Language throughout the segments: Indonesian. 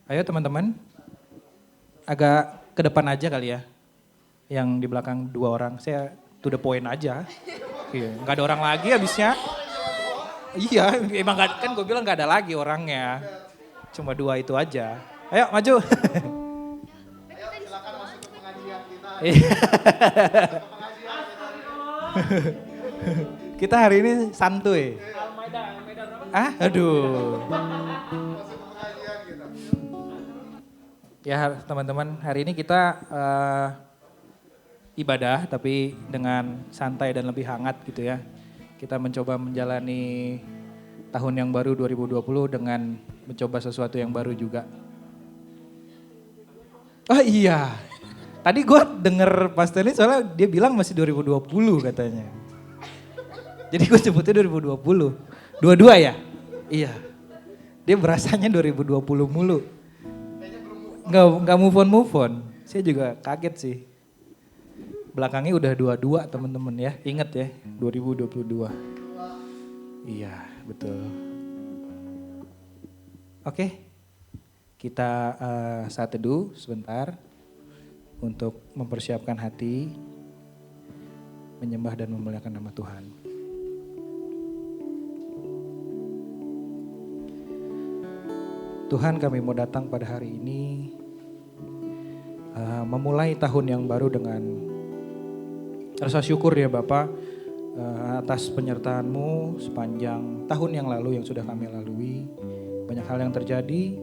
Ayo teman-teman, agak ke depan aja kali ya. Yang di belakang 2 orang, saya to the point aja. Iya, nggak ada orang lagi habisnya. Iya, emang gak, kan gue bilang gak ada lagi orangnya. Cuma 2 itu aja. Ayo maju. Silakan masuk ke pengajian kita. Kita hari ini santuy. Ah, aduh. Masuk ke pengajian kita. Ya teman-teman, hari ini kita ibadah tapi dengan santai dan lebih hangat gitu ya. Kita mencoba menjalani tahun yang baru 2020 dengan mencoba sesuatu yang baru juga. Oh iya, tadi gue denger Pastor ini soalnya dia bilang masih 2020 katanya. Jadi gue sebutnya 2020. 22 ya? Iya. Dia berasanya 2020 mulu. Nggak move on. Saya juga kaget sih. Belakangnya udah 22 teman-teman ya. Ingat ya, 2022. Iya, betul. Oke. Kita saat teduh sebentar untuk mempersiapkan hati, menyembah dan memuliakan nama Tuhan. Tuhan, kami mau datang pada hari ini memulai tahun yang baru dengan rasa syukur ya Bapak atas penyertaan-Mu sepanjang tahun yang lalu yang sudah kami lalui. Banyak hal yang terjadi,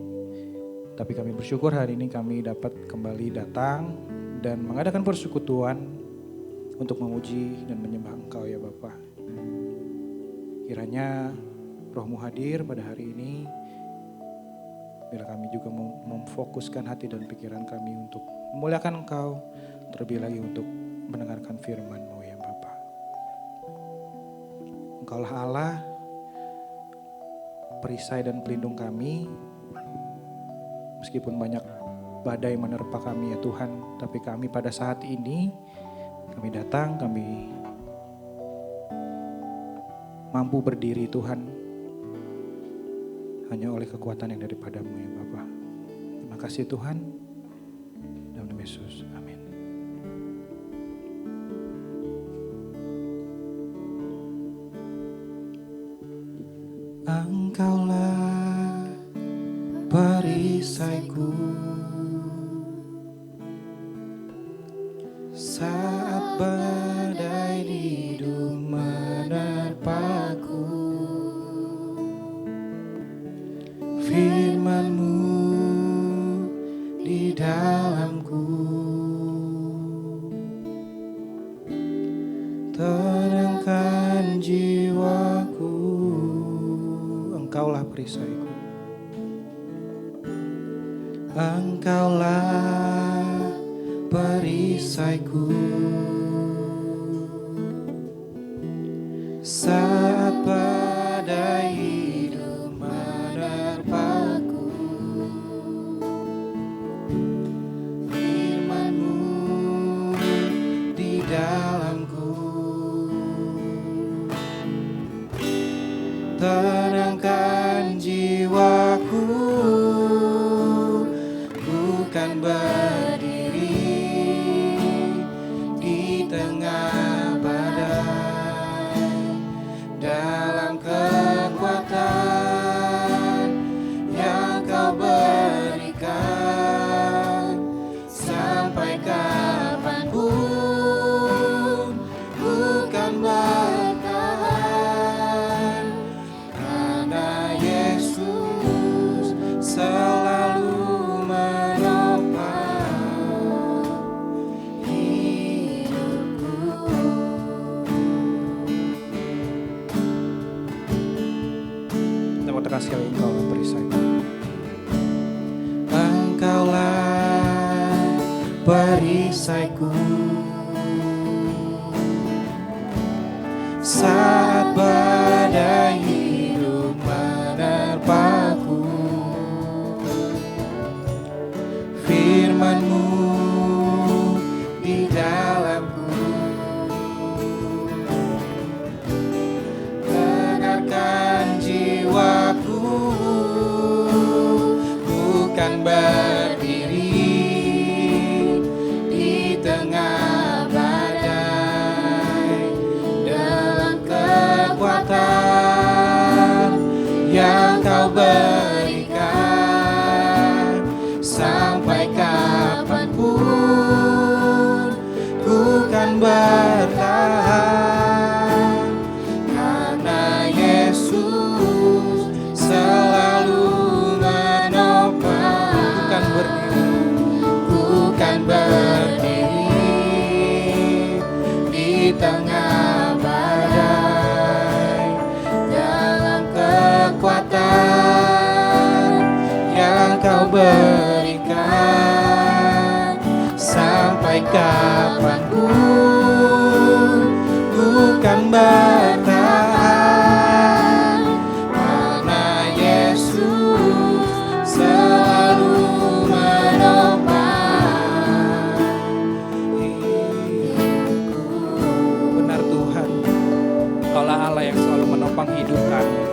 tapi kami bersyukur hari ini kami dapat kembali datang dan mengadakan persekutuan untuk memuji dan menyembah Engkau ya Bapa. Kiranya Roh-Mu hadir pada hari ini, bila kami juga memfokuskan hati dan pikiran kami untuk memuliakan Engkau, terlebih lagi untuk mendengarkan firman-Mu ya Bapa. Engkaulah Allah, perisai dan pelindung kami. Meskipun banyak badai menerpa kami ya Tuhan, tapi kami pada saat ini, kami datang, kami mampu berdiri Tuhan, hanya oleh kekuatan yang daripada-Mu ya Bapa. Terima kasih Tuhan, dalam nama Yesus, amin. Engkaulah perisaiku saat badai hidup menerpaku. Firman-Mu di dalamku, tenangkan jiwaku. Engkaulah perisaiku. Engkaulah perisaiku saat badai hidup menerpaku. Firman-Mu di dalamku, tenangkan jiwaku. Bukan berdiri di tengah badai, dalam kekuatan yang Kau berikan, sampai kapanpun bukan bertahan, karena Yesus selalu sekali. Engkaulah perisaiku. Engkaulah perisaiku saat badai hidup menerpaku. Firman-Mu di dalamku, dengarkan jiwaku, bukan kekuatan yang Kau berikan. Sampai kapanpun ku kan bertahan, karena Yesus selalu menopang. Ku kan berdiri di tengah badai, dalam kekuatan yang Kau berikan. Sampai kapanpun ku kan bertahan, karena Yesus selalu menopang hidupku. Benar Tuhan, Kaulah Allah yang selalu menopang hidup kami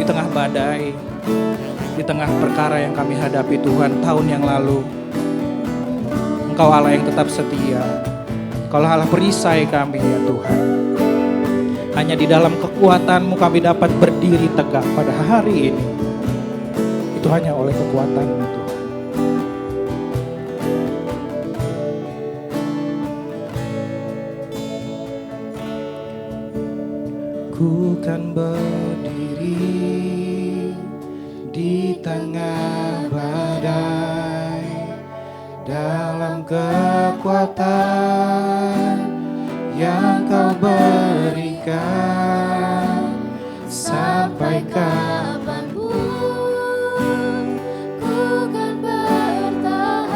di tengah badai, di tengah perkara yang kami hadapi Tuhan tahun yang lalu. Engkau Allah yang tetap setia. Kaulah Allah perisai kami ya Tuhan. Hanya di dalam kekuatan-Mu kami dapat berdiri tegak pada hari ini. Itu hanya oleh kekuatan-Mu Tuhan. Ku kan berdiri di tengah badai, dalam kekuatan yang Kau berikan. Sampai kapanpun ku kan bertahan,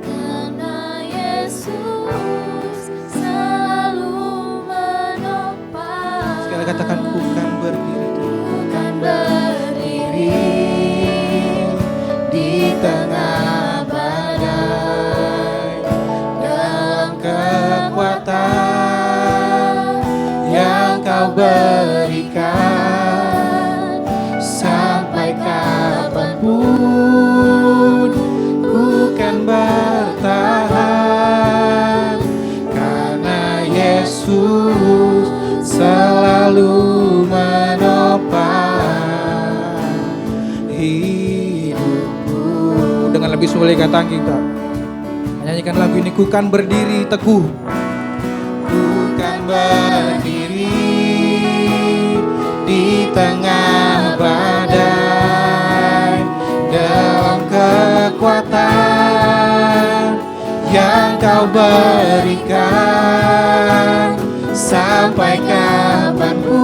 karena Yesus selalu menopang. Sekali katakan, ku kan berdiri, ku kan berdiri di tengah badai, dalam kekuatan yang Kau berikan. Sampai kapanpun ku kan bertahan, karena Yesus selalu menopang hidupku. Dengan lebih sulit kata kita menyanyikan lagu ini, ku kan berdiri teguh, ku kan berdiri di tengah badai, dalam kekuatan yang Kau berikan. Sampai kapanpun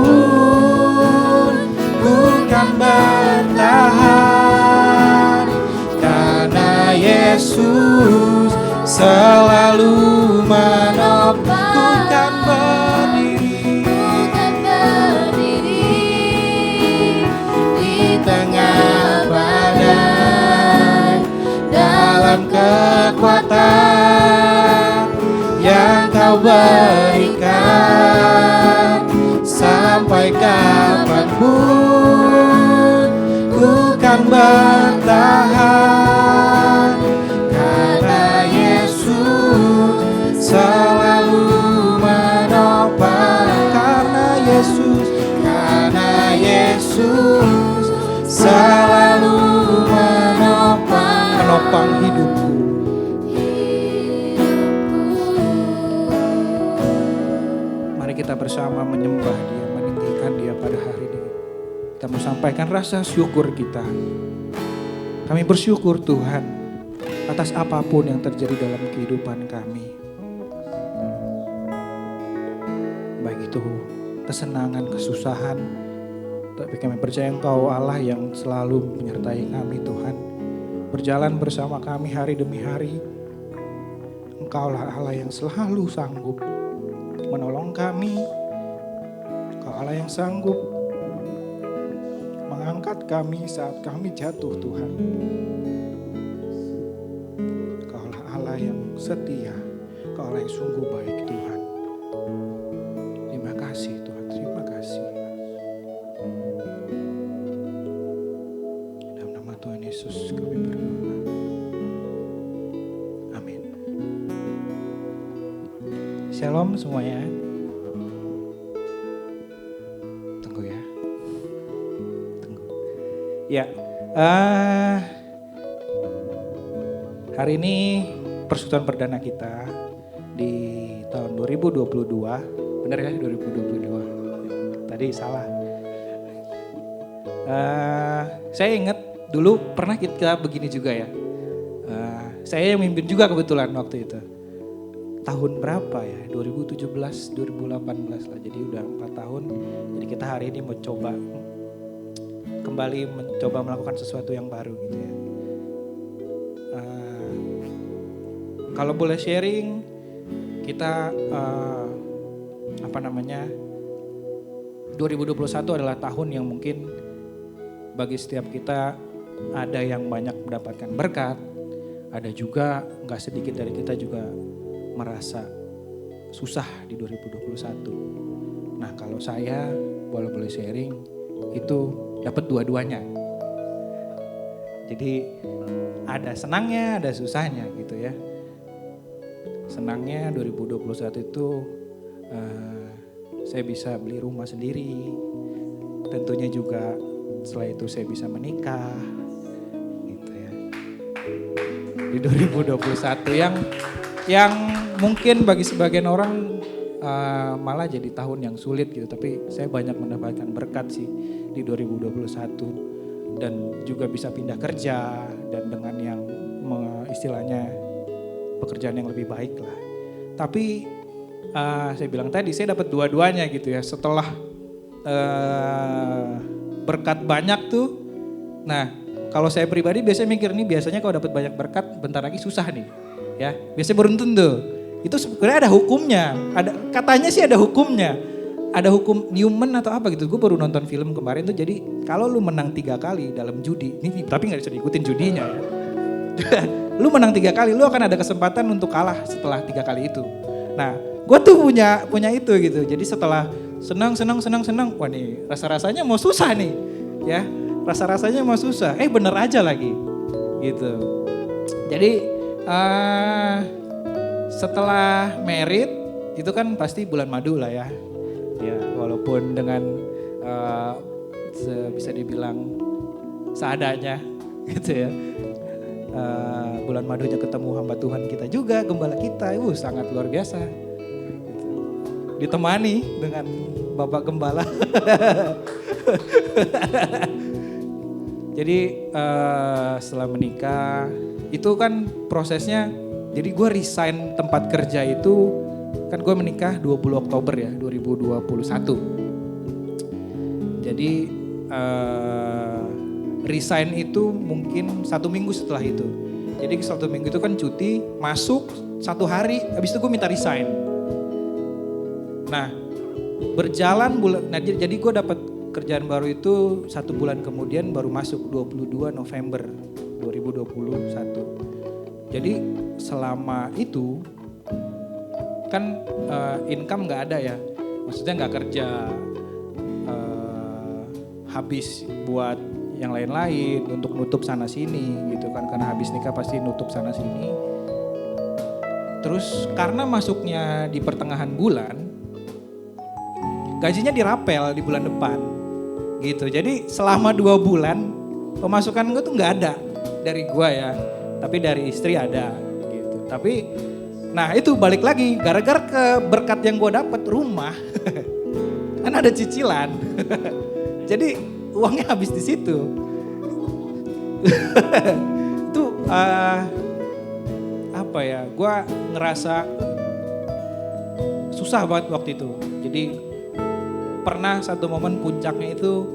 ku kan bertahan, karena Yesus selalu menopang. Ku kan berdiri di tengah badai, dalam kekuatan yang Kau berikan. Sampai kapanpun ku kan bertahan, karena Yesus selalu menopang. Karena Yesus selalu menopang hidupku. Mari kita bersama menyembah Dia, meninggikan Dia pada hari ini. Kita mau sampaikan rasa syukur kita. Kami bersyukur Tuhan atas apapun yang terjadi dalam kehidupan kami. Baik itu kesenangan, kesusahan, tapi kami percaya Engkau Allah yang selalu menyertai kami Tuhan. Berjalan bersama kami hari demi hari. Engkaulah Allah yang selalu sanggup menolong kami. Engkau Allah yang sanggup mengangkat kami saat kami jatuh Tuhan. Engkaulah Allah yang setia. Engkau Allah yang sungguh baik Tuhan. Terima kasih Tuhan, terima kasih. Dalam nama Tuhan Yesus kami berdoa. Amin. Shalom semuanya. Ya, hari ini persekutuan perdana kita di tahun 2022, benar ya 2022? Tadi salah. Saya ingat dulu pernah kita begini juga ya. Saya yang mimpin juga kebetulan waktu itu. Tahun berapa ya? 2017, 2018 lah. Jadi udah 4 tahun. Jadi kita hari ini mau coba kembali mencoba melakukan sesuatu yang baru gitu ya. Kalau boleh sharing, kita 2021 adalah tahun yang mungkin bagi setiap kita ada yang banyak mendapatkan berkat, ada juga nggak sedikit dari kita juga merasa susah di 2021. Nah kalau saya boleh sharing itu dapat dua-duanya. Jadi ada senangnya, ada susahnya gitu ya. Senangnya 2021 itu saya bisa beli rumah sendiri. Tentunya juga setelah itu saya bisa menikah gitu ya. Di 2021 yang mungkin bagi sebagian orang malah jadi tahun yang sulit gitu. Tapi saya banyak mendapatkan berkat sih di 2021. Dan juga bisa pindah kerja dan dengan yang istilahnya pekerjaan yang lebih baik lah. Tapi saya bilang tadi saya dapat dua-duanya gitu ya. Setelah berkat banyak tuh, nah kalau saya pribadi biasanya mikir nih biasanya kalau dapat banyak berkat bentar lagi susah nih, ya biasanya beruntun tuh. Itu sebenarnya ada hukumnya, katanya sih ada hukumnya, ada hukum Newman atau apa gitu. Gue baru nonton film kemarin tuh. Jadi kalau lu menang 3 kali dalam judi, ini tapi nggak bisa diikutin judinya ya. Lu menang 3 kali, lu akan ada kesempatan untuk kalah setelah 3 kali itu. Nah, gue tuh punya itu gitu. Jadi setelah senang, wah nih rasa-rasanya mau susah nih, ya rasa-rasanya mau susah. Bener aja lagi, gitu. Jadi setelah merit itu kan pasti bulan madu lah ya. Ya walaupun dengan bisa dibilang seadanya, gitu ya. Bulan madunya ketemu hamba Tuhan kita juga, gembala kita, sangat luar biasa. Gitu. Ditemani dengan Bapak Gembala. Jadi setelah menikah itu kan prosesnya, jadi gue resign tempat kerja itu, kan gue menikah 20 Oktober ya 2021. Jadi resign itu mungkin 1 minggu setelah itu. Jadi 1 minggu itu kan cuti, masuk 1 hari, habis itu gue minta resign. Nah berjalan bulan, nah jadi gue dapat kerjaan baru itu 1 bulan kemudian baru masuk 22 November 2021. Jadi selama itu kan income nggak ada ya, maksudnya nggak kerja, habis buat yang lain-lain untuk nutup sana sini gitu kan, karena habis nikah pasti nutup sana sini. Terus karena masuknya di pertengahan bulan, gajinya dirapel di bulan depan gitu. Jadi selama 2 bulan pemasukan gue tuh nggak ada dari gue ya, tapi dari istri ada gitu. Tapi nah itu balik lagi gara-gara ke berkat yang gue dapet rumah kan ada cicilan. Jadi uangnya habis di situ. Itu apa ya? Gue ngerasa susah banget waktu itu. Jadi pernah satu momen puncaknya itu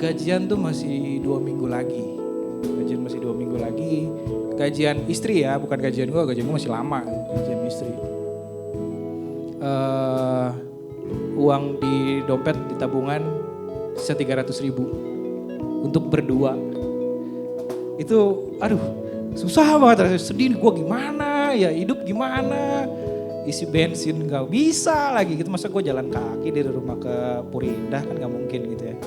gajian tuh masih 2 minggu lagi. Gajian masih 2 minggu lagi. Gajian istri ya, bukan gajian gue masih lama. Gajian istri. Uang di dompet, di tabungan sisa 300.000 untuk berdua. Itu aduh susah banget, sedih gue gimana ya, hidup gimana, isi bensin gak bisa lagi gitu. Masa gue jalan kaki dari rumah ke Purindah kan gak mungkin gitu ya.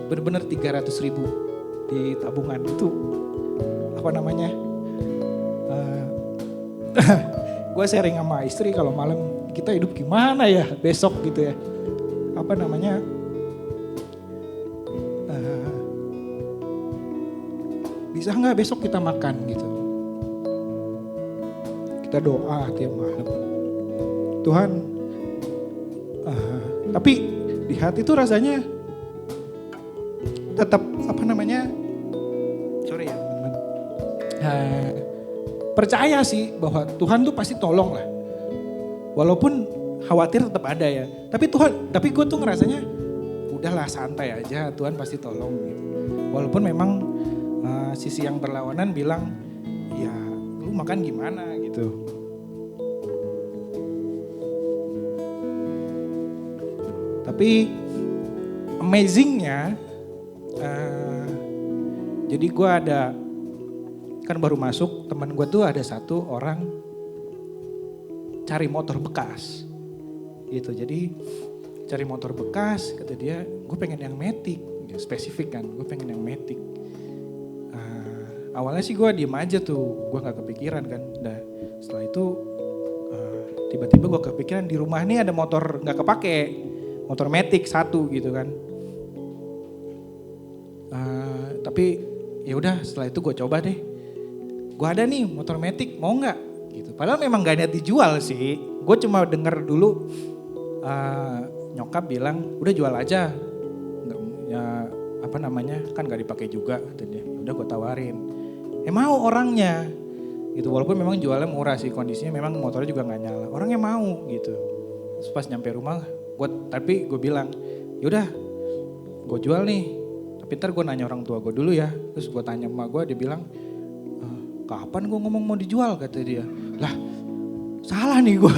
Bener-bener 300.000 di tabungan itu apa namanya, gue sharing sama istri kalau malam kita hidup gimana ya besok gitu ya, apa namanya, bisa nggak besok kita makan gitu. Kita doa tiap malam. Tuhan, tapi di hati itu rasanya tetap sorry ya teman-teman. Percaya sih bahwa Tuhan tuh pasti tolong lah. Walaupun khawatir tetap ada ya. Tapi gue tuh ngerasanya udahlah santai aja, Tuhan pasti tolong gitu. Walaupun memang sisi yang berlawanan bilang, ya lu makan gimana gitu. Tapi amazingnya, jadi gue kan baru masuk, teman gue tuh ada satu orang cari motor bekas gitu. Jadi cari motor bekas, kata dia, gue pengen yang Matic, ya, spesifik kan, gue pengen yang Matic. Awalnya sih gue diem aja tuh, gue gak kepikiran kan. Nah, setelah itu tiba-tiba gue kepikiran di rumah nih ada motor gak kepake, motor Matic 1 gitu kan. Tapi ya udah setelah itu gue coba deh. Gue ada nih motor Matic, mau nggak? Gitu. Padahal memang gak niat dijual sih. Gue cuma denger dulu nyokap bilang udah jual aja. Nggak, ya kan gak dipakai juga. Katanya. Udah gue tawarin. Mau orangnya. Gitu. Walaupun memang jualnya murah sih, kondisinya memang motornya juga gak nyala. Orangnya mau gitu. Terus pas nyampe rumah, tapi gue bilang yaudah gue jual nih. Tapi ntar gue nanya orang tua gue dulu ya. Terus gue tanya emak gue, dia bilang kapan gue ngomong mau dijual, kata dia. Lah salah nih gue.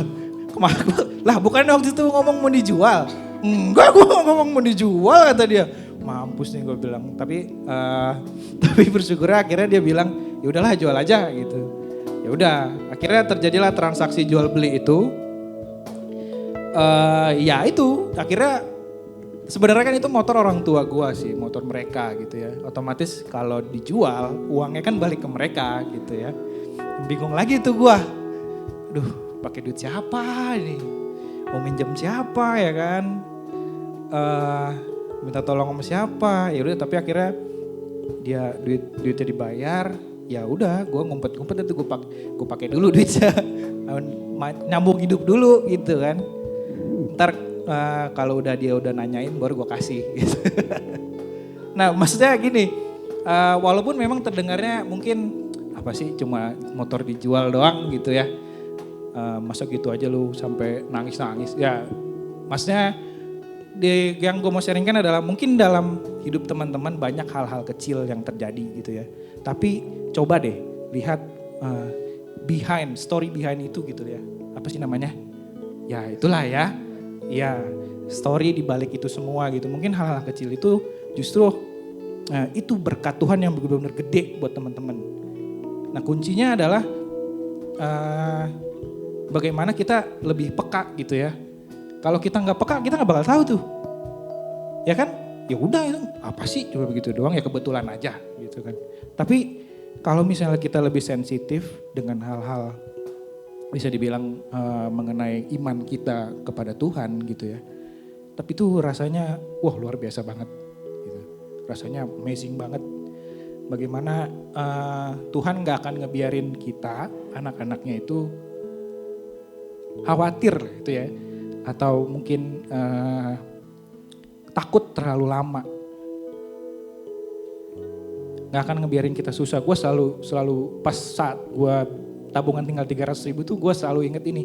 Kemarin gue, lah bukannya waktu itu ngomong mau dijual. Enggak, gue ngomong mau dijual, kata dia. Mampus nih gue bilang. Tapi bersyukurnya akhirnya dia bilang ya udahlah jual aja gitu. Ya udah, akhirnya terjadilah transaksi jual beli itu. Ya itu akhirnya sebenarnya kan itu motor orang tua gue sih, motor mereka gitu ya. Otomatis kalau dijual uangnya kan balik ke mereka gitu ya. Bingung lagi tuh gue. Aduh, pakai duit siapa ini? Mau minjem siapa ya kan? Minta tolong sama siapa? Ya udah, tapi akhirnya dia duitnya dibayar. Ya udah, gue ngumpet-ngumpet itu gue pakai dulu duitnya. Nyambung hidup dulu gitu kan. Ntar kalau dia udah nanyain baru gue kasih gitu. Nah maksudnya gini, walaupun memang terdengarnya mungkin apa sih cuma motor dijual doang gitu ya. Masa gitu aja lu sampai nangis-nangis. Ya maksudnya yang gue mau sharingkan adalah mungkin dalam hidup teman-teman banyak hal-hal kecil yang terjadi gitu ya. Tapi coba deh lihat story behind itu gitu ya. Apa sih namanya? Ya itulah ya. Ya, story di balik itu semua gitu. Mungkin hal-hal kecil itu justru itu berkat Tuhan yang benar-benar gede buat teman-teman. Nah kuncinya adalah bagaimana kita lebih peka gitu ya. Kalau kita nggak peka, kita nggak bakal tahu tuh, ya kan? Ya udah itu apa sih, cuma begitu doang ya, kebetulan aja gitu kan. Tapi kalau misalnya kita lebih sensitif dengan hal-hal bisa dibilang mengenai iman kita kepada Tuhan gitu ya. Tapi itu rasanya wah luar biasa banget gitu. Rasanya amazing banget. Bagaimana Tuhan gak akan ngebiarin kita, anak-anaknya itu khawatir gitu ya. Atau mungkin takut terlalu lama. Gak akan ngebiarin kita susah. Gue selalu pas saat gue tabungan tinggal 300.000 tuh gue selalu inget ini.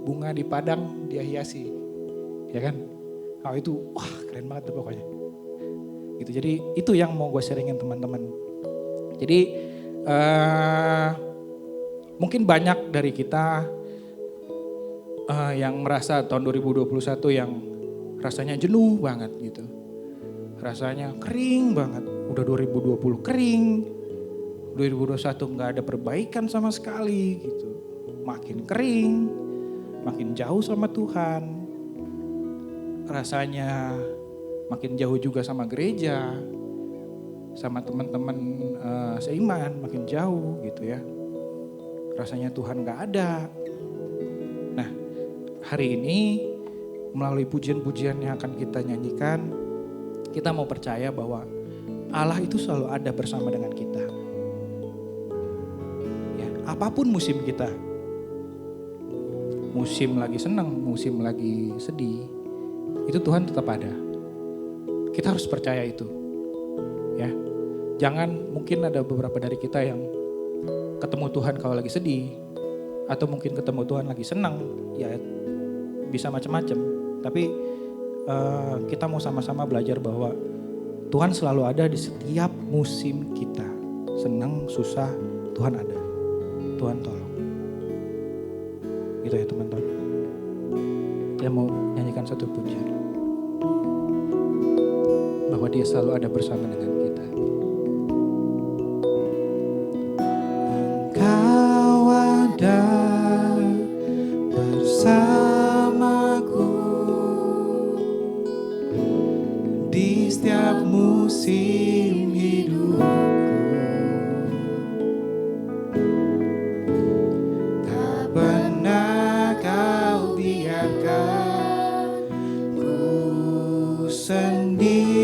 Bunga di padang dia hiasi. Ya kan? Oh itu wah keren banget tuh pokoknya. Gitu. Jadi itu yang mau gue sharingin teman-teman. Jadi mungkin banyak dari kita yang merasa tahun 2021 yang rasanya jenuh banget gitu. Rasanya kering banget. Udah 2020 kering. 2021 gak ada perbaikan sama sekali gitu. Makin kering, makin jauh sama Tuhan. Rasanya makin jauh juga sama gereja, sama teman-teman seiman makin jauh gitu ya. Rasanya Tuhan gak ada. Nah hari ini melalui pujian-pujian yang akan kita nyanyikan, kita mau percaya bahwa Allah itu selalu ada bersama dengan kita. apapun musim kita. Musim lagi senang, musim lagi sedih, itu Tuhan tetap ada. Kita harus percaya itu. Ya. Jangan, mungkin ada beberapa dari kita yang ketemu Tuhan kalau lagi sedih, atau mungkin ketemu Tuhan lagi senang, ya bisa macam-macam. Tapi kita mau sama-sama belajar bahwa Tuhan selalu ada di setiap musim kita. Senang, susah, Tuhan ada. Tuhan tolong. Gitu ya teman-teman. Dia mau nyanyikan satu pujian. Bahwa dia selalu ada bersama dengan kita. Engkau ada bersamaku di setiap musim hidupku. Tak pernah kau biarkan ku sendiri.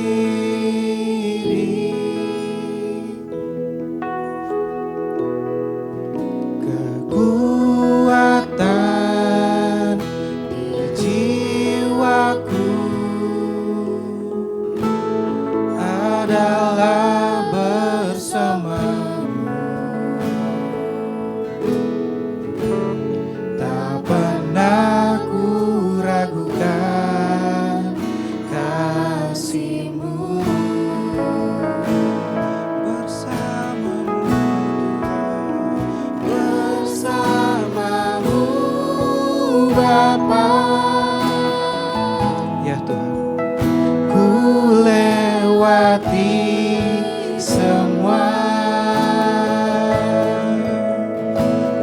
Kekuatan di jiwaku adalah bersamamu. Tak pernah ku ragukan kasih-Mu. Bersamamu, bersamamu Bapa. Ya Tuhan, ku lewati semua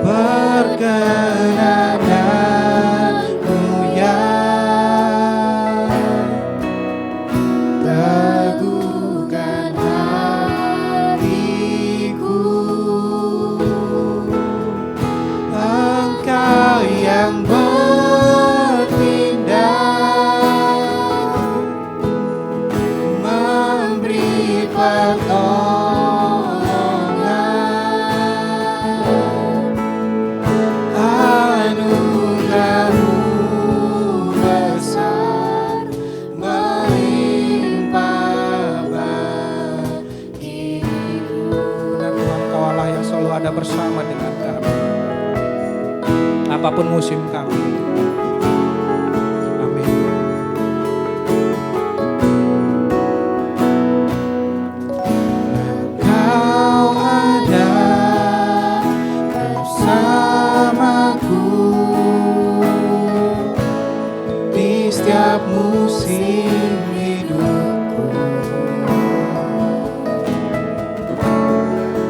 perkenanan-Mu ya, teguhkan hatiku. Engkau yang bertindak, memberi pertolongan, anugerah-Mu besar melimpah bagiku. Dan Tuhan, Kau Allah yang selalu ada bersama dengan kami, apapun musim kami. Amin. Kau ada bersamaku di setiap musim hidupku.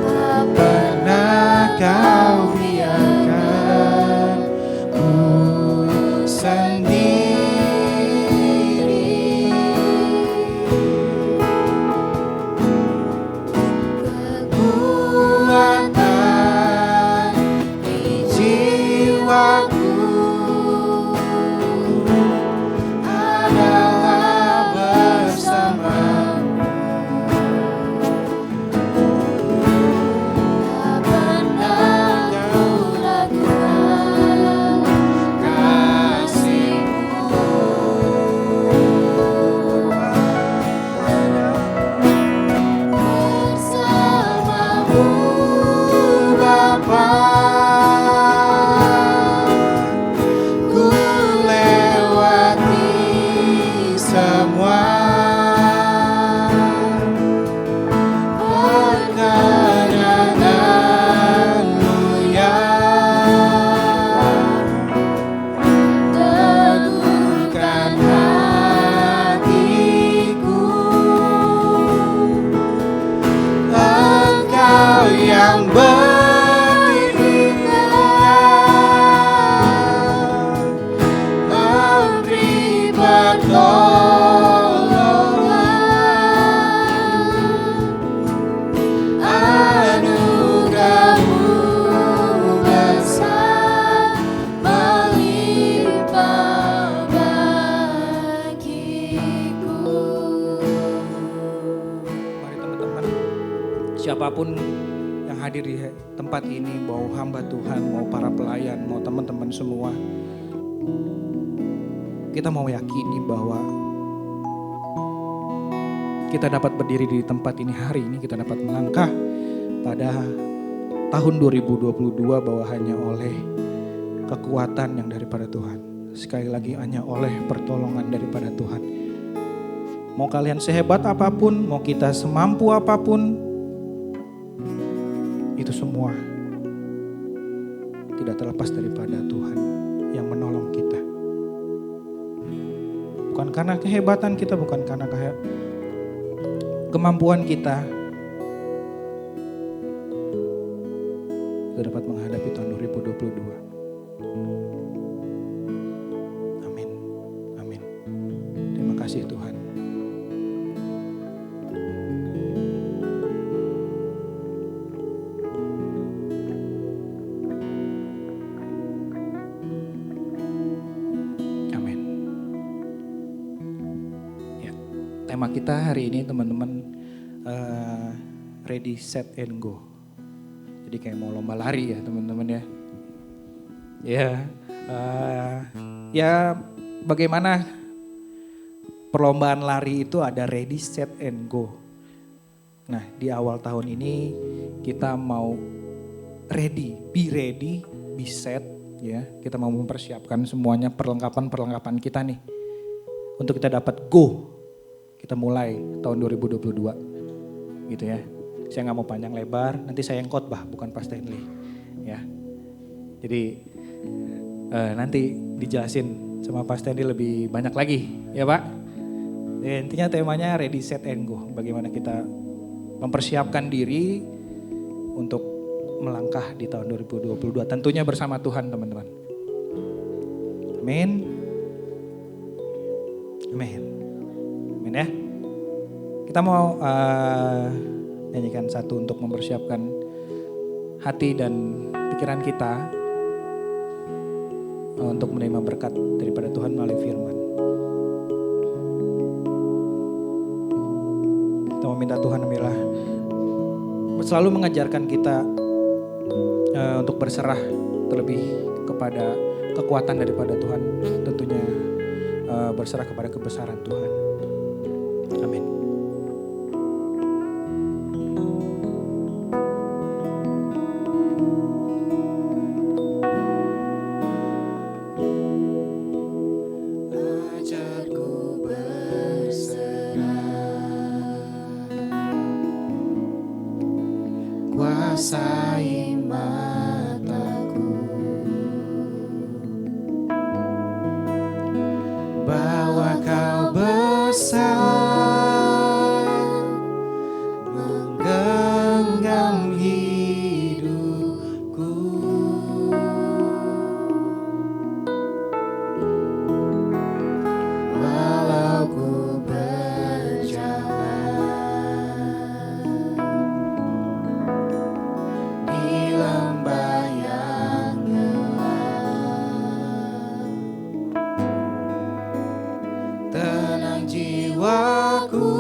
Tak pernah Kau biarkan ku sendiri. Kekuatan di jiwaku adalah bersamamu. Tak pernah Kau ragukan kasih-Mu. Bersamamu Bapa, ku lewati semua perkenanan-Mu ya, teguhkan hatiku. Engkau yang bertindak, memberi pertolongan, anugerah-Mu besar melimpah bagiku. Mari teman-teman, siapapun yang hadir di tempat ini, mau hamba Tuhan, mau para pelayan, mau teman-teman semua. Kita mau yakini bahwa kita dapat berdiri di tempat ini hari ini, kita dapat melangkah pada tahun 2022 bahwa hanya oleh kekuatan yang daripada Tuhan. Sekali lagi hanya oleh pertolongan daripada Tuhan. Mau kalian sehebat apapun, mau kita semampu apapun, itu semua tidak terlepas daripada Tuhan yang menolong kita. Bukan karena kehebatan kita, bukan karena kemampuan kita dapat menghadapi tahun 2022. Amin. Amin. Terima kasih Tuhan. Amin. Ya, tema kita hari ini teman-teman ready, set, and go. Jadi kayak mau lomba lari ya teman-teman ya. Ya bagaimana perlombaan lari itu ada ready, set, and go. Nah di awal tahun ini kita mau be ready, be set ya. Kita mau mempersiapkan semuanya perlengkapan kita nih. Untuk kita dapat go. Kita mulai tahun 2022 gitu ya. Saya nggak mau panjang lebar, nanti saya yang khotbah bukan Pak Stanley ya. Jadi nanti dijelasin sama Pak Stanley lebih banyak lagi ya Pak. Ya, intinya temanya ready, set, and go. Bagaimana kita mempersiapkan diri untuk melangkah di tahun 2022. Tentunya bersama Tuhan teman-teman. Amin. Amin. Amin ya. Kita mau nyanyikan satu untuk mempersiapkan hati dan pikiran kita untuk menerima berkat daripada Tuhan melalui firman. Kita meminta Tuhan amilah selalu mengajarkan kita untuk berserah terlebih kepada kekuatan daripada Tuhan, tentunya berserah kepada kebesaran Tuhan. Amin. Kuasai mataku, bahwa Kau besar, menggenggam hidupku. Walau ku berjalan di lembah yang gelap, tenang jiwaku,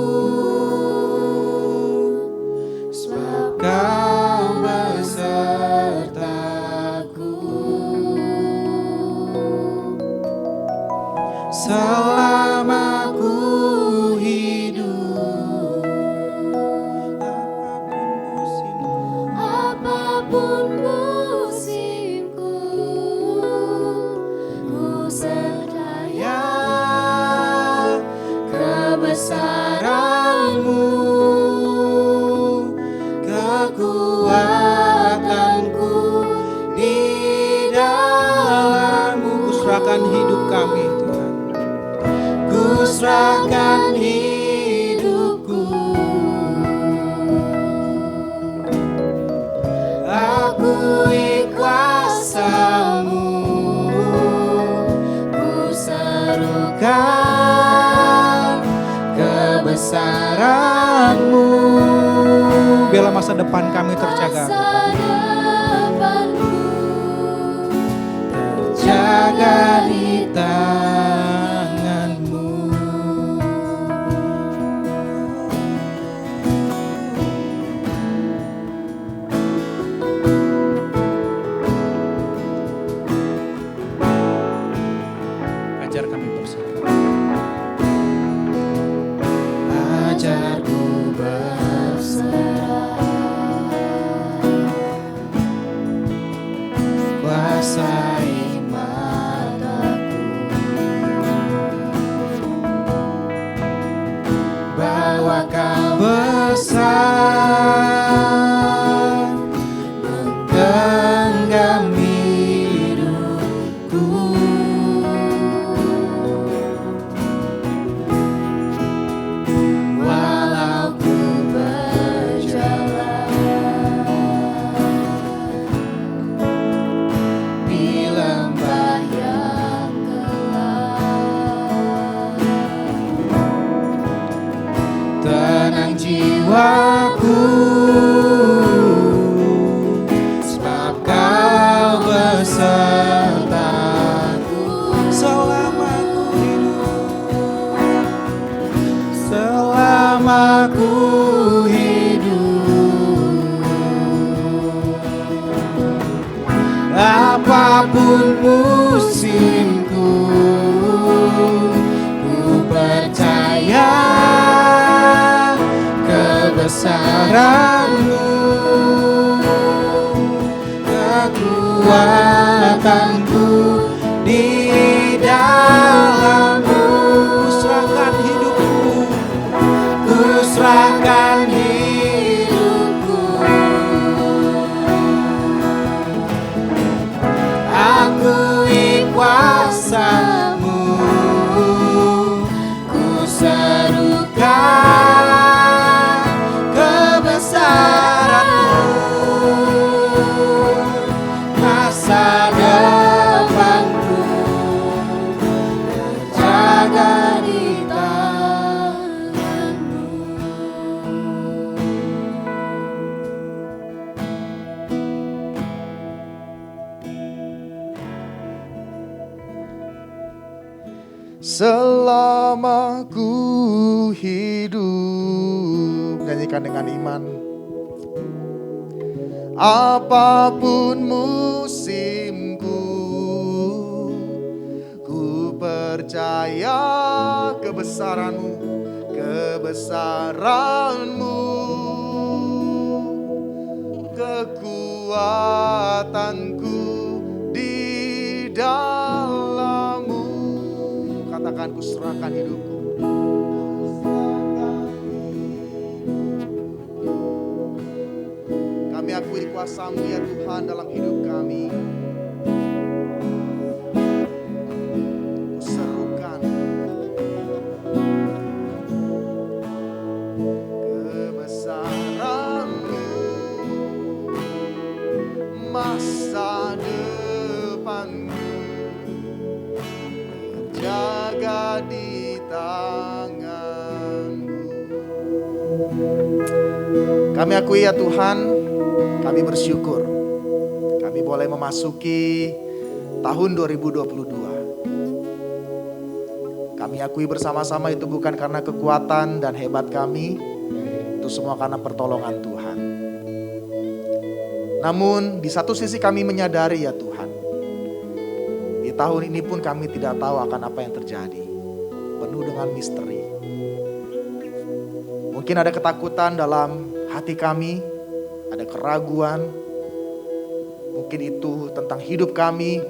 sebab Kau besertaku. Selama ku hidup, apapun musimku, ku percaya kebesaran-Mu, kekuatanku di dalam-Mu. Ku serahkan hidup kami Tuhan. Ku serahkan hidupku, akui kuasa-Mu, ku serukan kebesaran-Mu. Biarlah masa depan kami terjaga. Masa depanku terjaga di tangan-Mu. besar menggenggam hidupku. Walau ku berjalan di lembah yang gelap, Tenang jiwaku, sebab kau besertaku selama ku hidup. Selama ku hidup, apapun musimku, ku percaya kebesaranmu, kekuatanku di dalammu. Ku serahkan hidupku, ku serahkan hidupku. Akui kuasamu, ku serukan kebesaranmu. Masa depanku terjaga di tanganmu. Selama ku hidup, nyanyikan dengan iman. Apapun musimku, ku percaya kebesaranmu, kebesaranmu, kekuatanku di dalammu. Katakan, ku serahkan hidupku. Kami akui kuasa-Mu ya Tuhan dalam hidup kami. Ku serukan kebesaran-Mu, masa depanku terjaga di tangan-Mu. Kami akui ya Tuhan, kami bersyukur kami boleh memasuki tahun 2022. Kami akui bersama-sama itu bukan karena kekuatan dan hebat kami, itu semua karena pertolongan Tuhan. Namun di satu sisi kami menyadari ya Tuhan, di tahun ini pun kami tidak tahu akan apa yang terjadi, penuh dengan misteri. Mungkin ada ketakutan dalam hati kami, ada keraguan, mungkin itu tentang hidup kami,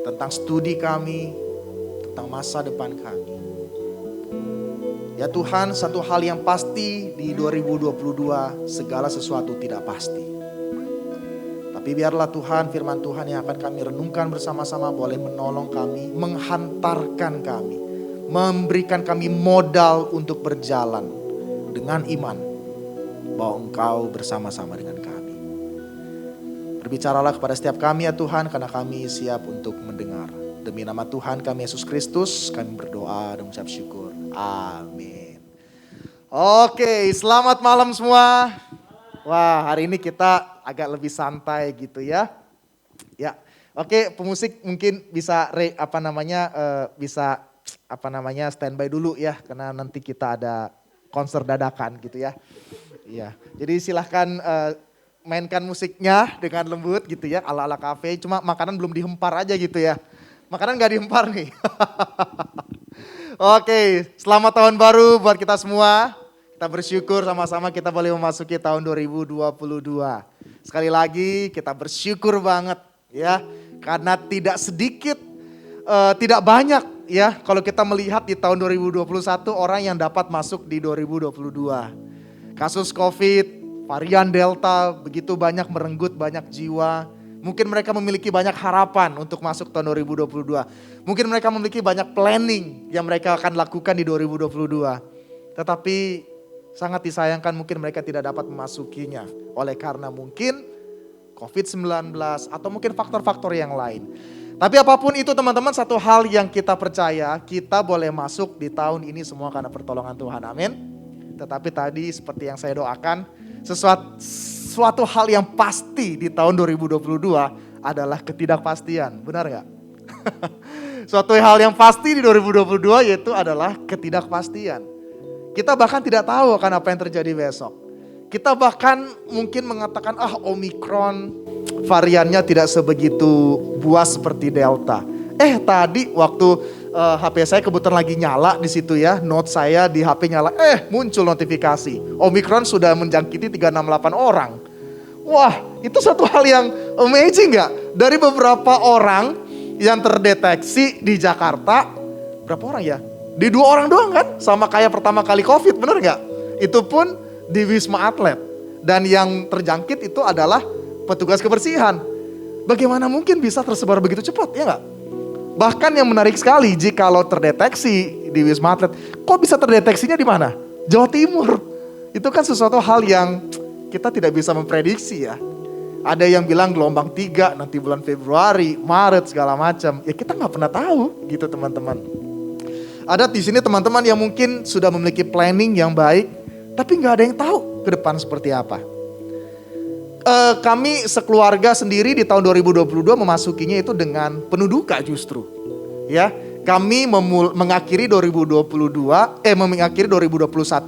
tentang studi kami, tentang masa depan kami. Ya Tuhan, satu hal yang pasti di 2022, segala sesuatu tidak pasti. Tapi biarlah Tuhan, firman Tuhan yang akan kami renungkan bersama-sama boleh menolong kami, menghantarkan kami, memberikan kami modal untuk berjalan dengan iman bahwa Engkau bersama-sama dengan kami. Berbicaralah kepada setiap kami ya Tuhan, karena kami siap untuk mendengar. Demi nama Tuhan kami Yesus Kristus, kami berdoa dan mengucap syukur. Amin. Oke, selamat malam semua. Wah, hari ini kita agak lebih santai gitu ya. Ya, oke, pemusik mungkin bisa standby dulu ya, karena nanti kita ada konser dadakan gitu ya. Iya, jadi silahkan mainkan musiknya dengan lembut gitu ya, ala-ala kafe. Cuma makanan belum dihempar aja gitu ya. Makanan gak dihempar nih. Oke, selamat tahun baru buat kita semua. Kita bersyukur sama-sama kita boleh memasuki tahun 2022. Sekali lagi kita bersyukur banget ya, karena tidak sedikit, tidak banyak ya kalau kita melihat di tahun 2021 orang yang dapat masuk di 2022. Kasus COVID, varian Delta begitu banyak merenggut banyak jiwa. Mungkin mereka memiliki banyak harapan untuk masuk tahun 2022. Mungkin mereka memiliki banyak planning yang mereka akan lakukan di 2022. Tetapi sangat disayangkan mungkin mereka tidak dapat memasukinya. Oleh karena mungkin COVID-19 atau mungkin faktor-faktor yang lain. Tapi apapun itu teman-teman, satu hal yang kita percaya, kita boleh masuk di tahun ini semua karena pertolongan Tuhan, amin. Tetapi tadi seperti yang saya doakan, suatu hal yang pasti di tahun 2022 adalah ketidakpastian, benar gak? Suatu hal yang pasti di 2022 yaitu adalah ketidakpastian. Kita bahkan tidak tahu akan apa yang terjadi besok. Kita bahkan mungkin mengatakan Omikron variannya tidak sebegitu buas seperti Delta. Tadi waktu HP saya kebetulan lagi nyala di situ ya, note saya di HP nyala, muncul notifikasi. Omikron sudah menjangkiti 368 orang. Wah, itu satu hal yang amazing gak? Dari beberapa orang yang terdeteksi di Jakarta, berapa orang ya? Di 2 orang doang kan? Sama kayak pertama kali COVID, bener gak? Itu pun di Wisma Atlet. Dan yang terjangkit itu adalah petugas kebersihan. Bagaimana mungkin bisa tersebar begitu cepat, ya gak? Bahkan yang menarik sekali, jikalau terdeteksi di Wisma Atlet, kok bisa terdeteksinya di mana? Jawa Timur. Itu kan sesuatu hal yang kita tidak bisa memprediksi ya. Ada yang bilang gelombang 3 nanti bulan Februari, Maret segala macam. Ya kita nggak pernah tahu gitu teman-teman. Ada di sini teman-teman yang mungkin sudah memiliki planning yang baik, tapi nggak ada yang tahu ke depan seperti apa. Kami sekeluarga sendiri di tahun 2022 memasukinya itu dengan penuh duka justru. Ya, kami mengakhiri 2021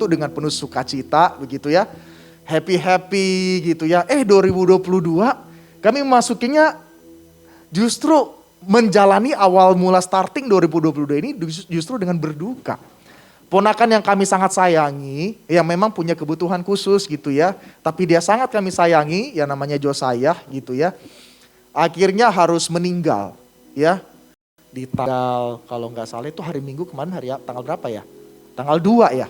dengan penuh sukacita begitu ya. Happy gitu ya. 2022 kami memasukinya justru menjalani awal mula starting 2022 ini justru dengan berduka. Ponakan yang kami sangat sayangi, yang memang punya kebutuhan khusus gitu ya. Tapi dia sangat kami sayangi, yang namanya Josiah gitu ya. Akhirnya harus meninggal ya. Di tanggal, kalau nggak salah itu hari Minggu kemarin, tanggal berapa ya? Tanggal 2 ya.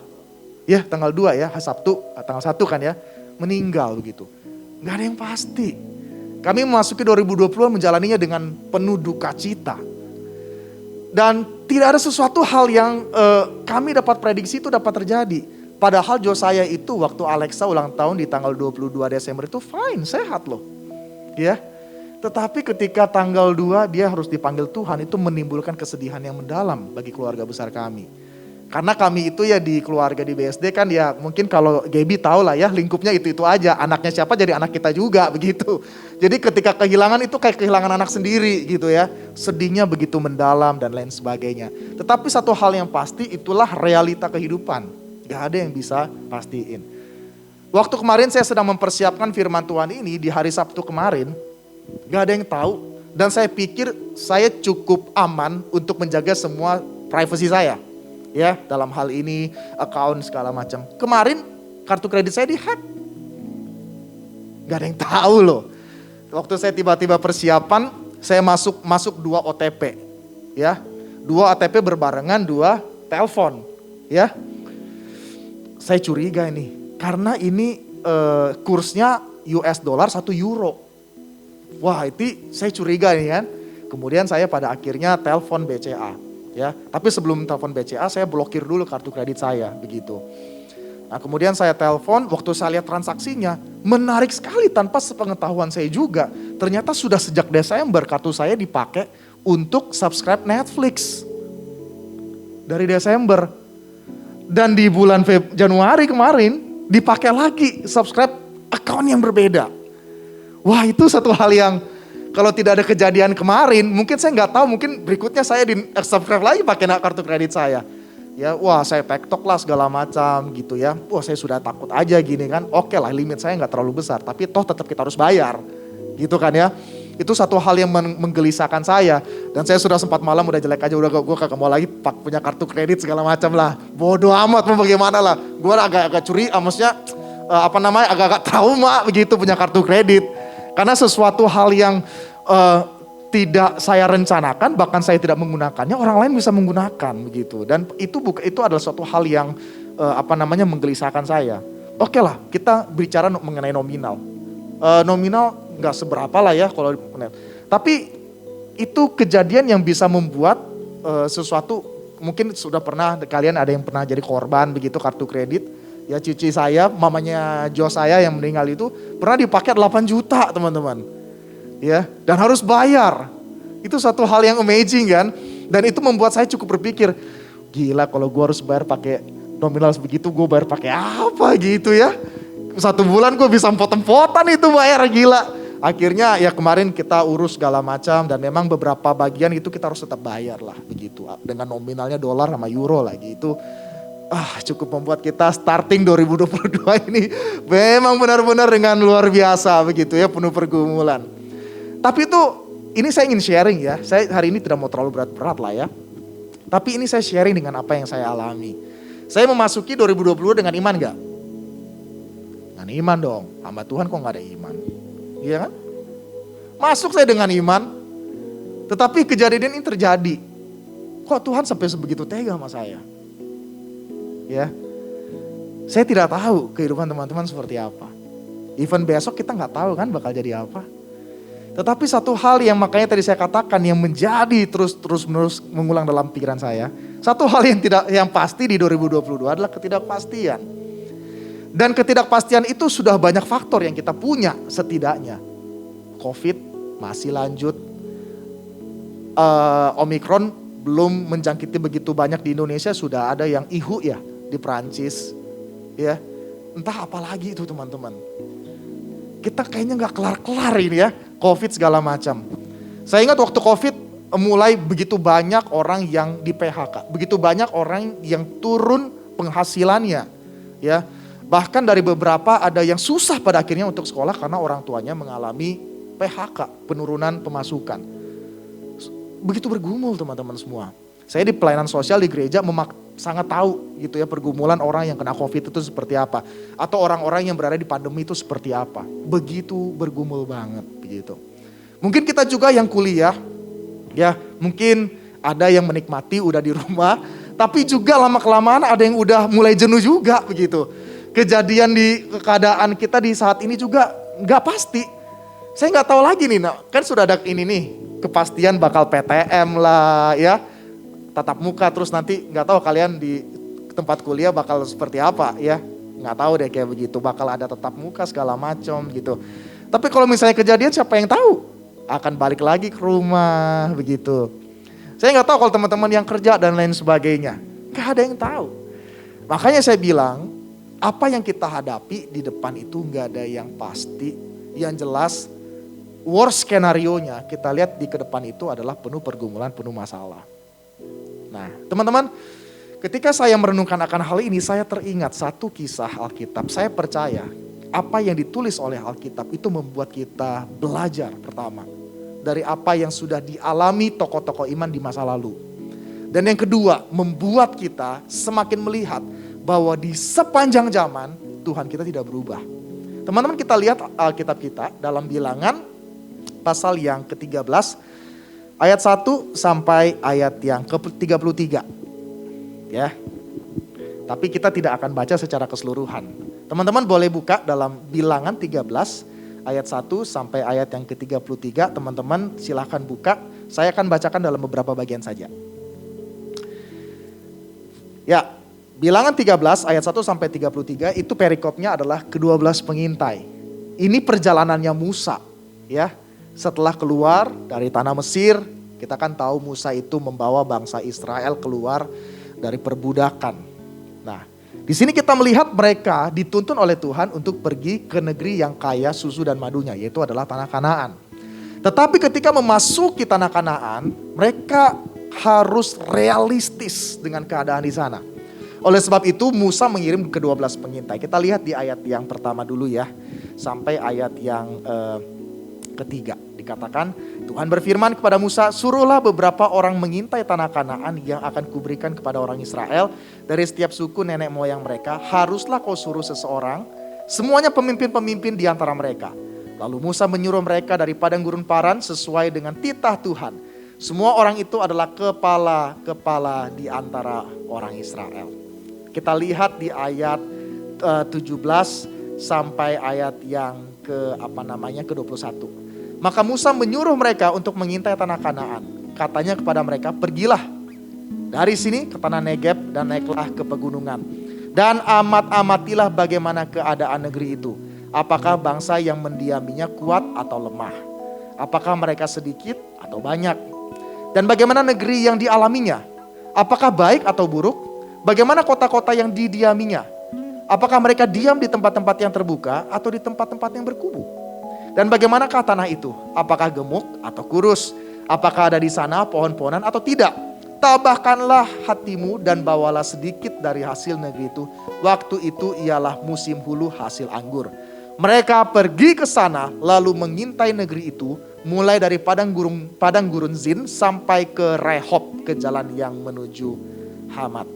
Ya tanggal 2 ya, Sabtu, tanggal 1 kan ya. Meninggal begitu. Nggak ada yang pasti. Kami memasuki 2020 menjalaninya dengan penuh duka cita. Dan tidak ada sesuatu hal yang kami dapat prediksi itu dapat terjadi. Padahal Josiah itu waktu Alexa ulang tahun di tanggal 22 Desember itu fine, sehat loh. Ya. Tetapi ketika tanggal 2 dia harus dipanggil Tuhan, itu menimbulkan kesedihan yang mendalam bagi keluarga besar kami. Karena kami itu ya di keluarga di BSD kan ya mungkin kalau Gaby tahu lah ya lingkupnya itu aja. Anaknya siapa jadi anak kita juga begitu. Jadi ketika kehilangan itu kayak kehilangan anak sendiri gitu ya. Sedihnya begitu mendalam dan lain sebagainya. Tetapi satu hal yang pasti itulah realita kehidupan. Gak ada yang bisa pastiin. Waktu kemarin saya sedang mempersiapkan firman Tuhan ini di hari Sabtu kemarin. Gak ada yang tahu. Dan saya pikir saya cukup aman untuk menjaga semua privasi saya. Ya, dalam hal ini account segala macam. Kemarin kartu kredit saya dihack. Gak ada yang tahu loh. Waktu saya tiba-tiba persiapan, saya masuk 2 OTP. Ya, 2 OTP berbarengan, 2 telepon. Ya, saya curiga ini. Karena ini kursnya US dollar 1 euro. Wah itu saya curiga nih kan. Kemudian saya pada akhirnya telepon BCA. Ya, tapi sebelum telepon BCA saya blokir dulu kartu kredit saya begitu. Nah kemudian saya telepon, waktu saya lihat transaksinya menarik sekali tanpa sepengetahuan saya juga. Ternyata sudah sejak Desember kartu saya dipakai untuk subscribe Netflix. Dari Desember. Dan di bulan Januari kemarin dipakai lagi subscribe account yang berbeda. Wah itu satu hal yang kalau tidak ada kejadian kemarin, mungkin saya nggak tahu, mungkin berikutnya saya di subscribe lagi pakai kartu kredit saya. Ya, wah saya tektok lah segala macam gitu ya. Wah saya sudah takut aja gini kan. Oke lah limit saya nggak terlalu besar, tapi toh tetap kita harus bayar. Gitu kan ya. Itu satu hal yang menggelisahkan saya. Dan saya sudah sempat malam udah jelek aja, udah gue kagak mau lagi punya kartu kredit segala macam lah. Bodoh amat mau bagaimana lah. Gue agak curiga, maksudnya agak-agak trauma begitu punya kartu kredit. Karena sesuatu hal yang tidak saya rencanakan, bahkan saya tidak menggunakannya, orang lain bisa menggunakan begitu. Dan itu adalah suatu hal yang menggelisahkan saya. Oke lah, kita bicara mengenai nominal. Nominal nggak seberapa lah ya kalau, tapi itu kejadian yang bisa membuat sesuatu, mungkin sudah pernah kalian ada yang pernah jadi korban begitu kartu kredit. Ya cici saya, mamanya Jo saya yang meninggal itu pernah dipakai 8 juta teman-teman. Ya, dan harus bayar. Itu satu hal yang amazing kan. Dan itu membuat saya cukup berpikir, gila kalau gue harus bayar pakai nominal sebegitu, gue bayar pakai apa gitu ya. 1 bulan gue bisa empot-empotan itu bayar, gila. Akhirnya ya kemarin kita urus segala macam dan memang beberapa bagian itu kita harus tetap bayar lah begitu. Dengan nominalnya dolar sama euro lagi itu. Cukup membuat kita starting 2022 ini memang benar-benar dengan luar biasa begitu ya, penuh pergumulan. Tapi ini saya ingin sharing ya, saya hari ini tidak mau terlalu berat-berat lah ya. Tapi ini saya sharing dengan apa yang saya alami. Saya memasuki 2020 dengan iman gak? Dengan iman dong, hamba Tuhan kok gak ada iman? Iya kan? Masuk saya dengan iman, tetapi kejadian ini terjadi. Kok Tuhan sampai sebegitu tega sama saya? Ya, saya tidak tahu kehidupan teman-teman seperti apa. Even besok kita gak tahu kan bakal jadi apa. Tetapi satu hal yang makanya tadi saya katakan yang menjadi terus-menerus mengulang dalam pikiran saya. Satu hal yang pasti di 2022 adalah ketidakpastian. Dan ketidakpastian itu sudah banyak faktor yang kita punya setidaknya. Covid masih lanjut. Omikron belum menjangkiti begitu banyak di Indonesia, sudah ada yang ihu ya di Perancis. Ya, entah apa lagi itu teman-teman. Kita kayaknya gak kelar-kelar ini ya, Covid segala macam. Saya ingat waktu Covid mulai begitu banyak orang yang di PHK. Begitu banyak orang yang turun penghasilannya. Ya, bahkan dari beberapa ada yang susah pada akhirnya untuk sekolah karena orang tuanya mengalami PHK, penurunan pemasukan. Begitu bergumul teman-teman semua. Saya di pelayanan sosial di gereja sangat tahu gitu ya pergumulan orang yang kena Covid itu seperti apa. Atau orang-orang yang berada di pandemi itu seperti apa. Begitu bergumul banget begitu. Mungkin kita juga yang kuliah, ya mungkin ada yang menikmati udah di rumah. Tapi juga lama-kelamaan ada yang udah mulai jenuh juga begitu. Kejadian di keadaan kita di saat ini juga gak pasti. Saya gak tahu lagi nih, kan sudah ada ini nih. Kepastian bakal PTM lah ya. Tatap muka terus nanti nggak tahu kalian di tempat kuliah bakal seperti apa ya, nggak tahu deh kayak begitu, bakal ada tatap muka segala macam gitu. Tapi kalau misalnya kejadian siapa yang tahu akan balik lagi ke rumah begitu. Saya nggak tahu kalau teman-teman yang kerja dan lain sebagainya, nggak ada yang tahu. Makanya saya bilang apa yang kita hadapi di depan itu nggak ada yang pasti. Yang jelas worst skenario-nya kita lihat di ke depan itu adalah penuh pergumulan, penuh masalah. Nah teman-teman, ketika saya merenungkan akan hal ini, saya teringat satu kisah Alkitab. Saya percaya apa yang ditulis oleh Alkitab itu membuat kita belajar pertama. Dari apa yang sudah dialami tokoh-tokoh iman di masa lalu. Dan yang kedua, membuat kita semakin melihat bahwa di sepanjang zaman Tuhan kita tidak berubah. Teman-teman kita lihat Alkitab kita dalam Bilangan pasal yang ke-13. Ayat 1 sampai ayat yang ke-33. Ya. Tapi kita tidak akan baca secara keseluruhan. Teman-teman boleh buka dalam Bilangan 13 ayat 1 sampai ayat yang ke-33. Teman-teman silahkan buka. Saya akan bacakan dalam beberapa bagian saja. Ya, Bilangan 13 ayat 1 sampai 33 itu perikopnya adalah ke-12 pengintai. Ini perjalanannya Musa, ya. Setelah keluar dari tanah Mesir, kita kan tahu Musa itu membawa bangsa Israel keluar dari perbudakan. Nah, di sini kita melihat mereka dituntun oleh Tuhan untuk pergi ke negeri yang kaya susu dan madunya, yaitu adalah tanah Kanaan. Tetapi ketika memasuki tanah Kanaan, mereka harus realistis dengan keadaan di sana. Oleh sebab itu Musa mengirim ke-12 pengintai. Kita lihat di ayat yang pertama dulu ya, sampai ayat yang ketiga. Dikatakan Tuhan berfirman kepada Musa, suruhlah beberapa orang mengintai tanah Kanaan yang akan kuberikan kepada orang Israel dari setiap suku nenek moyang mereka. Haruslah kau suruh seseorang, semuanya pemimpin-pemimpin di antara mereka. Lalu Musa menyuruh mereka dari padang gurun Paran sesuai dengan titah Tuhan. Semua orang itu adalah kepala-kepala di antara orang Israel. Kita lihat di ayat 17 sampai ayat yang ke-21. Maka Musa menyuruh mereka untuk mengintai tanah Kanaan. Katanya kepada mereka, pergilah dari sini ke tanah Negeb dan naiklah ke pegunungan. Dan amatilah bagaimana keadaan negeri itu. Apakah bangsa yang mendiaminya kuat atau lemah? Apakah mereka sedikit atau banyak? Dan bagaimana negeri yang dialaminya? Apakah baik atau buruk? Bagaimana kota-kota yang didiaminya? Apakah mereka diam di tempat-tempat yang terbuka atau di tempat-tempat yang berkubu? Dan bagaimanakah tanah itu? Apakah gemuk atau kurus? Apakah ada di sana pohon-pohonan atau tidak? Tabahkanlah hatimu dan bawalah sedikit dari hasil negeri itu. Waktu itu ialah musim hulu hasil anggur. Mereka pergi ke sana lalu mengintai negeri itu. Mulai dari padang gurun Zin sampai ke Rehob, ke jalan yang menuju Hamat.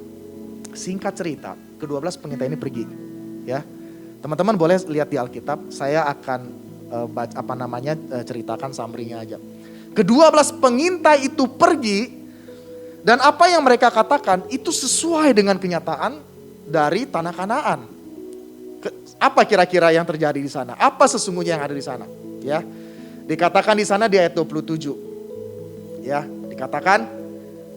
Singkat cerita, ke-12 pengintai ini pergi. Ya, teman-teman boleh lihat di Alkitab. Saya akan ceritakan summary-nya aja. Ke-12 pengintai itu pergi. Dan apa yang mereka katakan itu sesuai dengan kenyataan dari tanah Kanaan. Apa kira-kira yang terjadi di sana? Apa sesungguhnya yang ada di sana? Ya, dikatakan di sana di ayat 27. Ya, dikatakan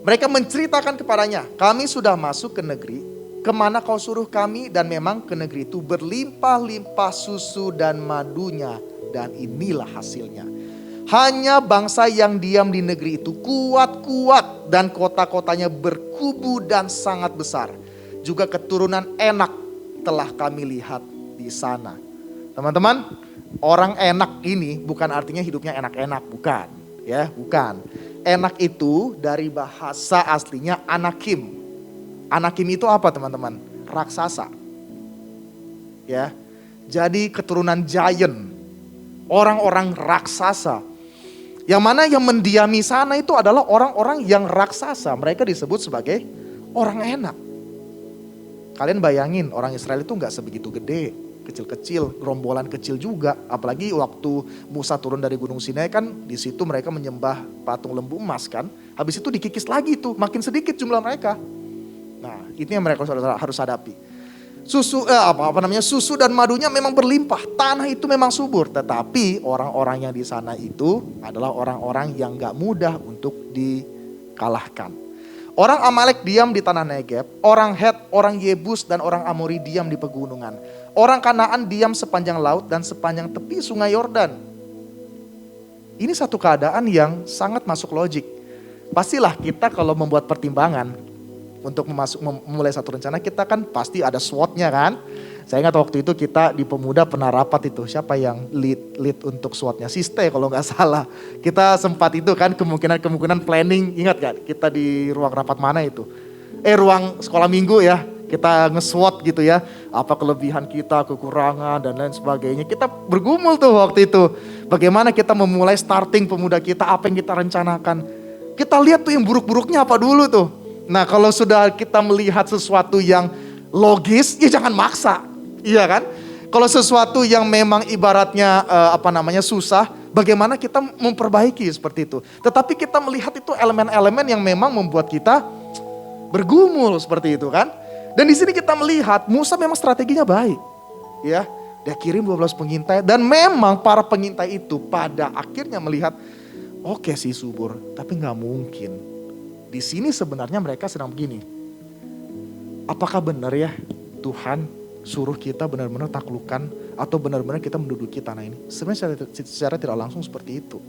mereka menceritakan kepadanya, kami sudah masuk ke negeri kemana kau suruh kami, dan memang ke negeri itu berlimpah-limpah susu dan madunya, dan inilah hasilnya. Hanya bangsa yang diam di negeri itu kuat-kuat dan kota-kotanya berkubu dan sangat besar. Juga keturunan Enak telah kami lihat di sana. Teman-teman, orang Enak ini bukan artinya hidupnya enak-enak, bukan. Ya, bukan. Enak itu dari bahasa aslinya Anakim. Anakim itu apa teman-teman? Raksasa. Ya. Jadi keturunan giant. Orang-orang raksasa. Yang mana yang mendiami sana itu adalah orang-orang yang raksasa. Mereka disebut sebagai orang enak. Kalian bayangin orang Israel itu gak sebegitu gede. Kecil-kecil, gerombolan kecil juga. Apalagi waktu Musa turun dari Gunung Sinai kan, di situ mereka menyembah patung lembu emas kan. Habis itu dikikis lagi tuh, makin sedikit jumlah mereka. Nah, itu yang mereka harus hadapi. Susu dan madunya memang berlimpah. Tanah itu memang subur. Tetapi orang-orang yang di sana itu adalah orang-orang yang gak mudah untuk dikalahkan. Orang Amalek diam di tanah Negeb. Orang Het, orang Yebus dan orang Amori diam di pegunungan. Orang Kanaan diam sepanjang laut dan sepanjang tepi sungai Yordan. Ini satu keadaan yang sangat masuk logik. Pastilah kita kalau membuat pertimbangan untuk memulai satu rencana, kita kan pasti ada SWOT-nya kan. Saya ingat waktu itu kita di Pemuda pernah rapat itu, siapa yang lead untuk SWOT-nya? Siste kalau nggak salah. Kita sempat itu kan kemungkinan planning, ingat gak? Kita di ruang rapat mana itu? Ruang sekolah minggu ya. Kita nge-SWOT gitu ya. Apa kelebihan kita, kekurangan dan lain sebagainya. Kita bergumul tuh waktu itu. Bagaimana kita memulai starting Pemuda kita, apa yang kita rencanakan. Kita lihat tuh yang buruk-buruknya apa dulu tuh. Nah, kalau sudah kita melihat sesuatu yang logis, ya jangan maksa. Iya kan? Kalau sesuatu yang memang ibaratnya susah, bagaimana kita memperbaiki seperti itu. Tetapi kita melihat itu elemen-elemen yang memang membuat kita bergumul seperti itu kan. Dan di sini kita melihat Musa memang strateginya baik. Ya, dia kirim 12 pengintai dan memang para pengintai itu pada akhirnya melihat oke sih subur, tapi nggak mungkin. Di sini sebenarnya mereka sedang begini. Apakah benar ya Tuhan suruh kita benar-benar taklukkan atau benar-benar kita menduduki tanah ini? Sebenarnya secara tidak langsung seperti itu.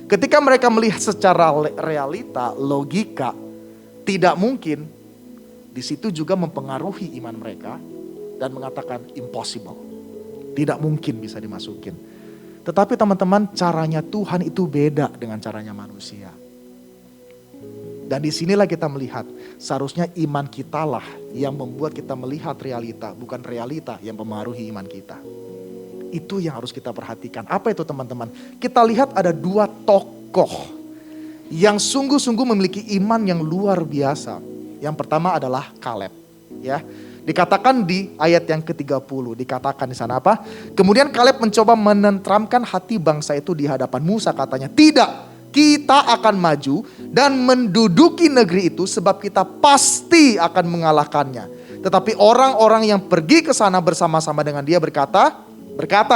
Ketika mereka melihat secara realita, logika, tidak mungkin, di situ juga mempengaruhi iman mereka dan mengatakan impossible. Tidak mungkin bisa dimasukin. Tetapi teman-teman, caranya Tuhan itu beda dengan caranya manusia. Dan disinilah kita melihat seharusnya iman kita lah yang membuat kita melihat realita, bukan realita yang mempengaruhi iman kita. Itu yang harus kita perhatikan. Apa itu teman-teman? Kita lihat ada dua tokoh yang sungguh-sungguh memiliki iman yang luar biasa. Yang pertama adalah Kaleb. Ya. Dikatakan di ayat yang ke-30, dikatakan di sana apa? Kemudian Kaleb mencoba menenteramkan hati bangsa itu di hadapan Musa, katanya, "Tidak, kita akan maju dan menduduki negeri itu sebab kita pasti akan mengalahkannya." Tetapi orang-orang yang pergi ke sana bersama-sama dengan dia berkata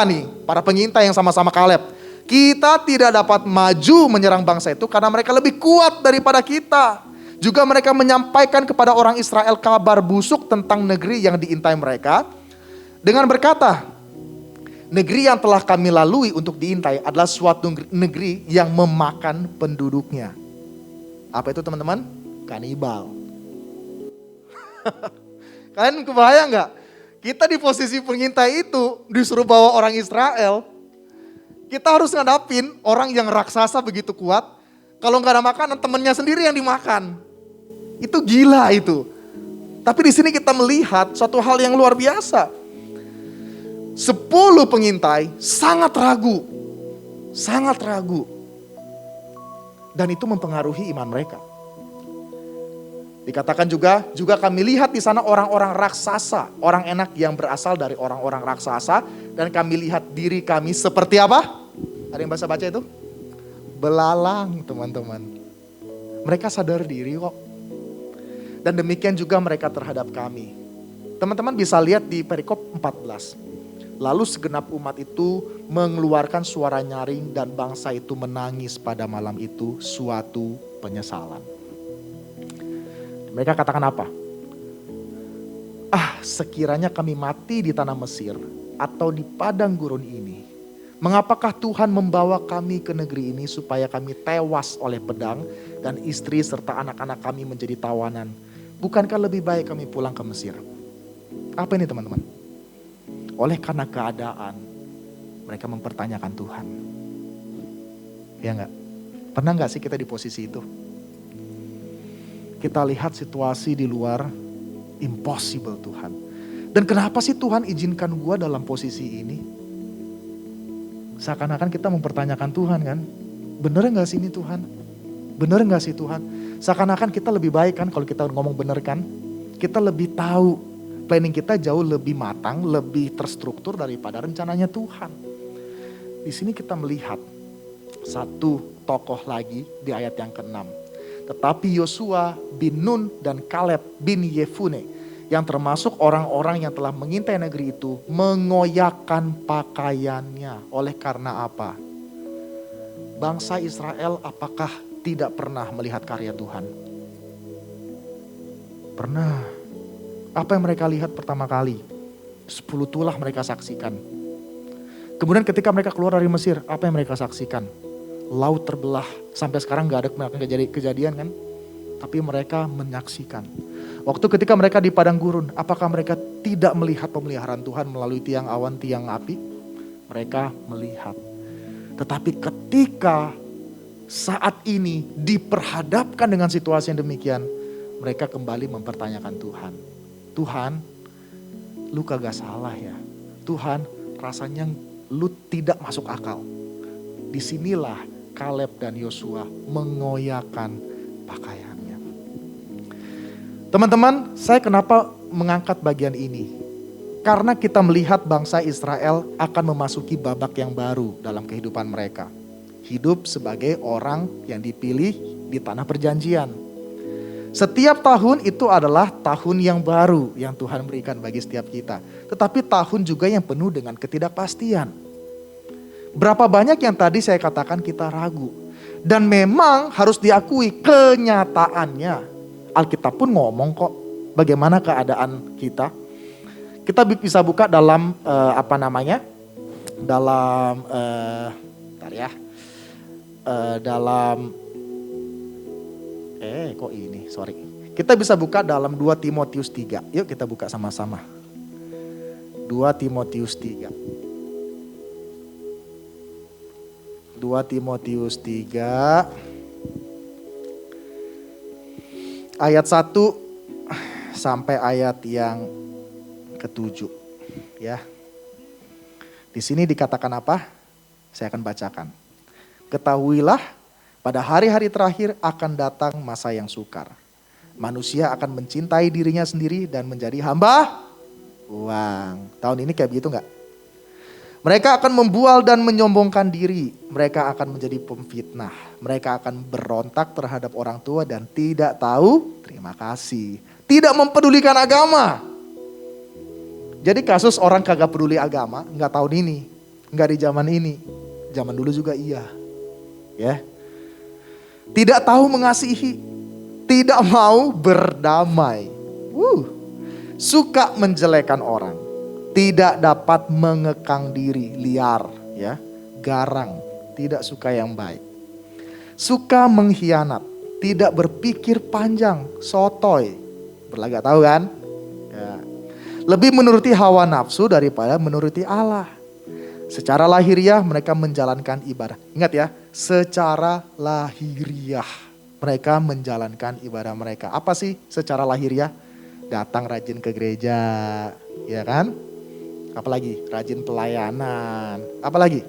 nih, para pengintai yang sama-sama Kaleb, "Kita tidak dapat maju menyerang bangsa itu karena mereka lebih kuat daripada kita." Juga mereka menyampaikan kepada orang Israel kabar busuk tentang negeri yang diintai mereka dengan berkata, "Negeri yang telah kami lalui untuk diintai adalah suatu negeri yang memakan penduduknya." Apa itu teman-teman? Kanibal. Kalian kebayang gak? Kita di posisi pengintai itu disuruh bawa orang Israel. Kita harus ngadapin orang yang raksasa begitu kuat. Kalau gak ada makanan, temennya sendiri yang dimakan. Itu gila itu. Tapi di sini kita melihat suatu hal yang luar biasa. 10 pengintai sangat ragu. Sangat ragu. Dan itu mempengaruhi iman mereka. Dikatakan juga kami lihat di sana orang-orang raksasa. Orang enak yang berasal dari orang-orang raksasa. Dan kami lihat diri kami seperti apa? Ada yang baca itu? Belalang, teman-teman. Mereka sadar diri kok. Dan demikian juga mereka terhadap kami. Teman-teman bisa lihat di perikop 14. Lalu segenap umat itu mengeluarkan suara nyaring dan bangsa itu menangis pada malam itu suatu penyesalan. Mereka katakan apa? Sekiranya kami mati di tanah Mesir atau di padang gurun ini. Mengapakah Tuhan membawa kami ke negeri ini supaya kami tewas oleh pedang dan istri serta anak-anak kami menjadi tawanan? Bukankah lebih baik kami pulang ke Mesir? Apa ini teman-teman? Oleh karena keadaan, mereka mempertanyakan Tuhan. Ya enggak? Pernah enggak sih kita di posisi itu? Kita lihat situasi di luar, impossible Tuhan. Dan kenapa sih Tuhan izinkan gua dalam posisi ini? Seakan-akan kita mempertanyakan Tuhan kan? Bener enggak sih ini Tuhan? Bener enggak sih Tuhan? Seakan-akan kita lebih baik kan kalau kita ngomong bener kan? Kita lebih tahu, planning kita jauh lebih matang, lebih terstruktur daripada rencananya Tuhan. Di sini kita melihat satu tokoh lagi di ayat yang ke-6. Tetapi Yosua bin Nun dan Kaleb bin Yefune yang termasuk orang-orang yang telah mengintai negeri itu mengoyakkan pakaiannya. Oleh karena apa? Bangsa Israel apakah tidak pernah melihat karya Tuhan? Pernah. Apa yang mereka lihat pertama kali? 10 tulah mereka saksikan. Kemudian ketika mereka keluar dari Mesir, apa yang mereka saksikan? Laut terbelah. Sampai sekarang gak ada kejadian kan? Tapi mereka menyaksikan. Waktu ketika mereka di padang gurun, apakah mereka tidak melihat pemeliharaan Tuhan melalui tiang awan, tiang api? Mereka melihat. Tetapi ketika saat ini diperhadapkan dengan situasi yang demikian, mereka kembali mempertanyakan Tuhan. Tuhan, lu kagak salah ya. Tuhan, rasanya lu tidak masuk akal. Disinilah Kaleb dan Yosua mengoyakkan pakaiannya. Teman-teman, saya kenapa mengangkat bagian ini? Karena kita melihat bangsa Israel akan memasuki babak yang baru dalam kehidupan mereka. Hidup sebagai orang yang dipilih di tanah perjanjian. Setiap tahun itu adalah tahun yang baru yang Tuhan berikan bagi setiap kita. Tetapi tahun juga yang penuh dengan ketidakpastian. Berapa banyak yang tadi saya katakan kita ragu. Dan memang harus diakui kenyataannya. Alkitab pun ngomong kok bagaimana keadaan kita. Kita bisa buka dalam kita bisa buka dalam 2 Timotius 3. Yuk kita buka sama-sama. 2 Timotius 3. 2 Timotius 3 ayat 1 sampai ayat yang ke-7 ya. Di sini dikatakan apa? Saya akan bacakan. Ketahuilah pada hari-hari terakhir akan datang masa yang sukar. Manusia akan mencintai dirinya sendiri dan menjadi hamba uang. Tahun ini kayak begitu nggak? Mereka akan membual dan menyombongkan diri. Mereka akan menjadi pemfitnah. Mereka akan berontak terhadap orang tua dan tidak tahu terima kasih. Tidak mempedulikan agama. Jadi kasus orang kagak peduli agama, nggak tahun ini, nggak di zaman ini, zaman dulu juga iya, ya. Tidak tahu mengasihi, tidak mau berdamai, suka menjelekan orang, tidak dapat mengekang diri, liar, ya, garang, tidak suka yang baik, suka mengkhianat, tidak berpikir panjang, sotoy, berlagak tahu kan? Ya. Lebih menuruti hawa nafsu daripada menuruti Allah. Secara lahiriah mereka menjalankan ibadah. Ingat ya, secara lahiriah mereka menjalankan ibadah mereka. Apa sih secara lahiriah? Datang rajin ke gereja, ya kan? Apalagi? Rajin pelayanan. Apalagi?